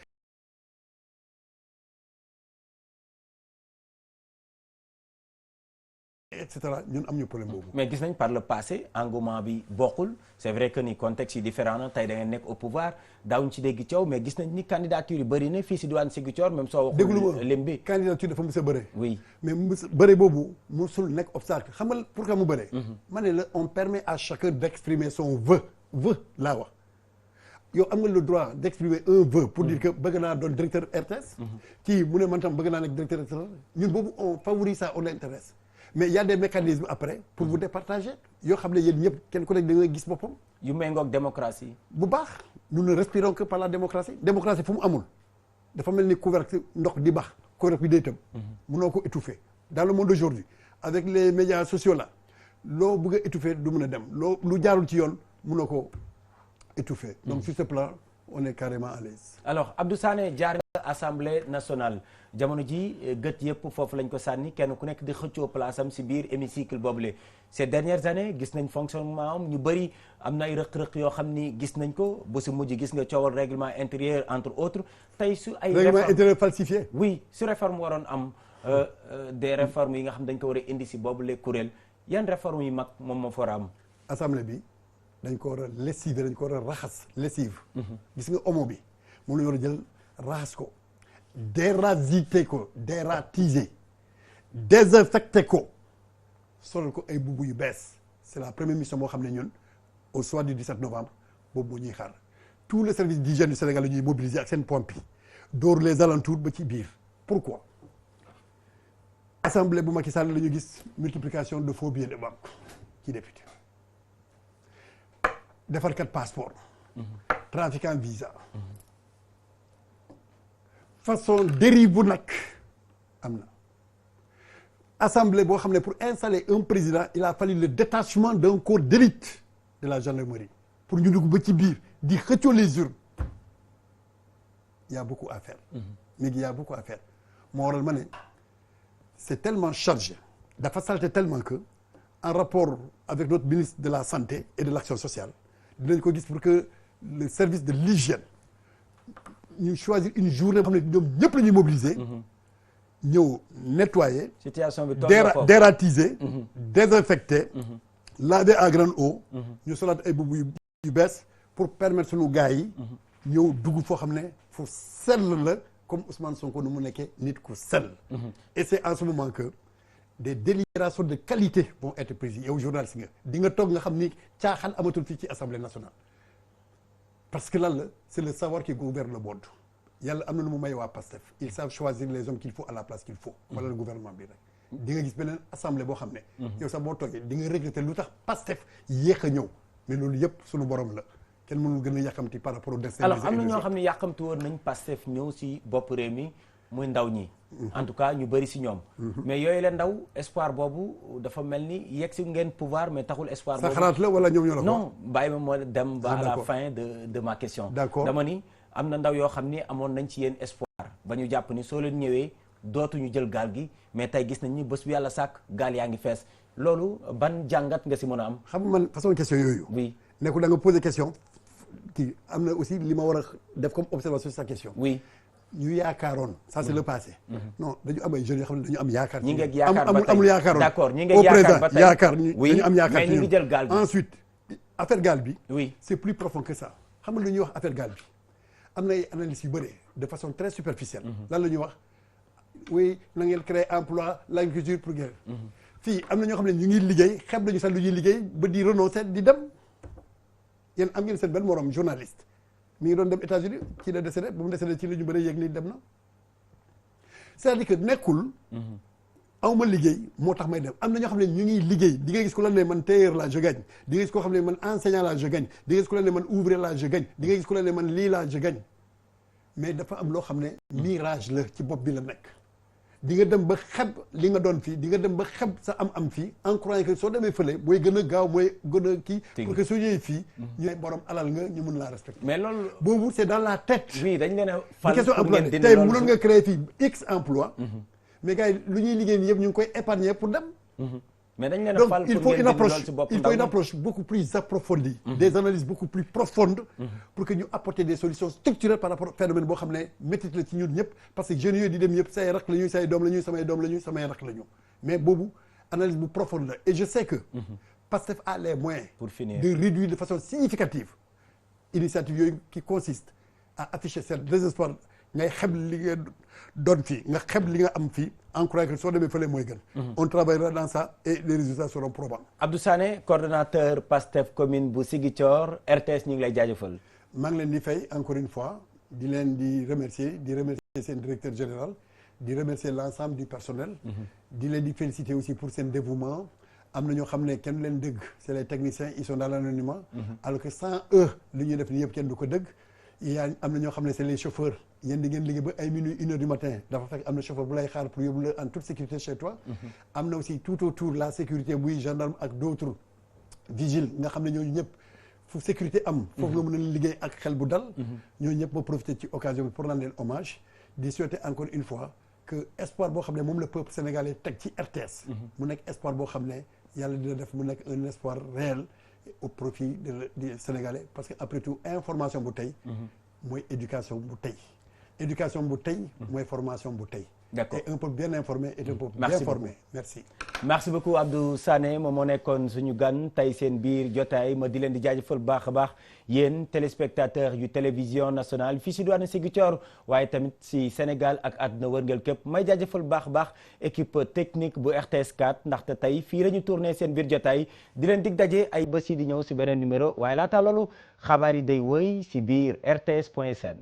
et cetera ñun am ñu problème boobu. mais gis nañ par le passé engouement bi bokkul c'est vrai que ni contexte yi différent na tey da ngeen nekk au pouvoir daawuñ ci dégg coow mais gis nañ ni candidature yi bëri na fii si diwaan Ziguinchor même soo waxul. déglu lim bi candidature dafa mës a bëre. oui mais bëre boobu musul nekk obstacle xam nga pourquoi mu bëre. ma ne la on permet à chacun d'exprimer son vœu laa wax. yow am nga le droit d'exprimer un vœu pour dire que bëgg naa doon directeur RTS. kii mu ne man tam bëgg naa nekk directeur RTS ñun boobu on favorise ça on intéresse mais il y a des mécanismes après pour vous départager yoo xam ne yéen ñëpp kenn ku nekk da nga gis boppam. yu méngoog démocratie. bu baax nous ne respirons que par la démocratie démocratie fu mu amul dafa mel ni couvercle ndox di baax couvercle bi day tëm. mënoo ko étouffer dans le monde d'aujourd'hui avec les médias sociaux là loo bëgg a étouffer du mën a dem loo lu jaarul ci yoon mënoo ko étouffer. donc sur ce plan on est carrément à l'aise. alors Abdou Sané jaar nga assemblée nationale jamono ji gët yëpp foofu lañ ko sànni kenn ku nekk di xëccoo place am si biir hémicycle boobule ces dernières années gis nañ fonctionnement am ñu bëri am na ay rëq-rëq yoo xam ni gis nañ ko bu si mujj gis nga coowal règlement intérieur entre autres tey su ay règlement intérieur falsifié. oui su réforme waroon am des réformes yi nga xam dañ ko war a indi si boobule kuréel yan réformes yi mag moom moo fa war a am. assemblée bi dañ ko war a lessiver dañ ko war a raxas lessive. gis nga omo bi moom la ñu war a jël raxas ko dérasiter ko dératiser désinfecter ko solal ko ay bubu yu bees c'est la première mission boo xam ne ñun au soir du 17 novembre boobu moo ñuy xaar tout le service d'hygiène du Sénégal la ñuy mobiliser ak seen pompe yi dóor les alentours ba ci biir pourquoi assemblée bu Macky Sall la ñu gis multiplication de faux billets de banque ci député defarkat passeport trafiquant visa façon dérive bu nag am na assemblée boo xam ne pour installer un président il a fallu le détachement d'un corps d'élite de la gendarmerie pour ñu dugg ba ci biir di xëccoo les urnes il y a beaucoup à faire. mais il y a beaucoup à faire moo waral ma ne c'est tellement chargé dafa salte tellement que en rapport avec notre ministre de la santé et de l'action sociale dinañ ko gis pour que le service de l'hygiène ñu choisir une journée boo xam ne ñoom ñëpp la ñuy mobiliser. ñëw nettoyer. situation bi dératiser. désinfecter. laver à grande eau. ñu solaat ay mbubb yu bees pour permettre sunu gars yi. ñëw dugg foo xam ne fu sell la comme Ousmane Sonko nu mu nekkee nit ku sell. et c'est en ce moment que des délibérations de qualité vont être prises yow journaliste nga di nga toog nga xam ni caaxaan amatul fii ci Assemblée nationale. parce que lan la c'est le savoir qui gouverne le monde yàlla am na lu mu may waa PASTEF ils savent choisir les hommes qu'il faut à la place qu'il faut. wala le gouvernement bi rek. di nga gis beneen assemblée boo xam ne. yow sax boo toogee di nga regretter lu tax PASTEF yéex a ñëw mais loolu yëpp suñu borom la kenn mënul gën a yàqamti par rapport au destin. alors am na ñoo xam ne yàqamti woon nañ PASTEF ñëw si bopp réew mi muy ndaw ñi. en tout cas ñu bëri si ñoom. mais yooyu la ndaw espoir boobu dafa mel ni yegg si ngeen pouvoir mais taxul espoir boobu. sa xalaat la wala ñoom ñoo la ko. non bàyyi ma moo dem ba à la fin de ma question. d'accord dama ni am na ndaw yoo xam ni amoon nañ ci yéen espoir ba ñu jàpp ni soo leen ñëwee dootuñu jël gaal gi mais tey gis nañ ni bés bu yàlla sàkk gaal yaa ngi fees loolu ban jàngat nga si mën a am. xam nga man façon question yooyu. oui nekkul da nga poser question kii am na aussi li ma war a def comme observation sur sa question. oui. ñu yaakaaroon ça c'est le passé. non dañu am ay jeunes yoo xam ne dañu am yaakaar. ñi ngeeg yaakaar ba tey amul yaakaaroon. d'accord ñi ngeeg yaakaar ba tey yaakaar oui dañu am yaakaar mais ñu ngi jël gaal bi. ensuite affaire gaal bi. oui c'est plus profond que ça xam nga lu ñuy wax affaire gaal bi am na ay analyses yu bëri de façon très superficielle. lan la ñuy wax oui na ngeen créer emploi l'agriculture pour guerre. fii am na ñoo xam ne ñu ngi liggéey xeeb nañu sax lu ñuy liggéey ba di renoncer di dem yéen am ngeen seen benn morom journaliste. mi ngi doon dem États-Unis ci la décédé bu mu décédé ci la ñu bëri yéeg ni dem na c'est-à-dire que nekkul awma liggéey moo tax may dem am na ñoo xam ne ñu ngi liggéey di nga gis ku la ne man tailleur la je gagne di nga gis koo xam ne man enseignant la je gagne di nga gis ku la ne man ouvrier la je gagne di nga gis ku la ne man lii la je gagne mais dafa am loo xam ne mirage la ci bopp bi la nekk di nga dem ba xeb li nga doon fii di nga dem ba xeb sa am fii en croyant que soo demee fële mooy gën a gaaw mooy gën a kii pour que soo ñëwee fii ñooy borom alal nga ñu mën laa respecter mais loolu boobu c'est dans la tête. oui dañ leen a fal question pour emploi ngeen dindi tey loolu mënoon nga créer fii x emploi mais gars yi lu ñuy liggéey nii yëpp ñu ngi koy épargner pour dem mais dañ leen a donc fal il pour faut ngeen une dindi loolu approche si bopp il ndaw faut une ñi. approche beaucoup plus approfondie des analyses beaucoup plus profondes pour que ñu apporter des solutions structurelles par rapport au phénomène boo xam ne métti la ci ñun ñëpp parce que jeunes yooyu di dem yëpp say rak la ñuy say doom la ñuy samay doom la ñuy samay rak la ñu mais boobu analyse bu profonde la et je sais que PASTEF a les moyens Pour finir. de réduire de façon significative initiative yooyu qui consiste à afficher seen désespoir ngay xeb li nga doon fii nga xeb li nga am fii en croyant que soo demee fële mooy gën on travaillera dans ça et les résultats seront probants. Abdou Sané coordonnateur PASTEF commune bu Ziguinchor RTS ñu ngi lay jaajëfal. maa ngi leen di fay encore une fois di leen di remercier seen directeur général di remercier l'ensemble du personnel. di leen di féliciter aussi pour seen dévouement am na ñoo xam ne kenn leen dëgg c'est les techniciens ils sont dans l'anonymat alors que sans eux li ñuy def nii yëpp kenn du ko dëgg. yaa am na ñoo xam ne c'est les chauffeurs yéen di ngeen liggéey ba ay minuit 1 heure du matin dafa fekk am na chauffeur bu lay xaar pour yóbbu la en toute sécurité chez toi. am na aussi tout autour la sécurité buy gendarme ak d'autres vigiles nga xam ne ñooñu ñëpp fu sécurité am. foofu nga mën a liggéey ak xel bu dal. ñooñu ñëpp ba profiter ci occasion bi pour rendre leen hommage di souhaiter encore une fois que espoir boo xam ne moom le peuple sénégalais teg ci RTS. mu nekk espoir boo xam ne yàlla dina def mu nekk un espoir réel. au profit des Sénégalais parce que après tout information bu tey mooy éducation bu tey éducation bu tey mooy formation bu tey d'accord et un peuple bien informé et un peuple bien formé merci beaucoup Abdou Sané moom moo nekkoon suñu gan tey seen biir jotaay ma di leen di jaajëfal baax a baax yéen téléspectateurs yu télévision nationale fii si diwaanu Ziguinchor waaye tamit si Sénégal ak àdduna wërngël képp may jaajëfal baax a baax équipe technique bu RTS 4 ndaxte tey fii la ñu tourné seen biir jotaay di leen dig daje ay bés yi di ñëw si beneen numéro waaye laata loolu xabaar yi day wëy si biir RTS.sn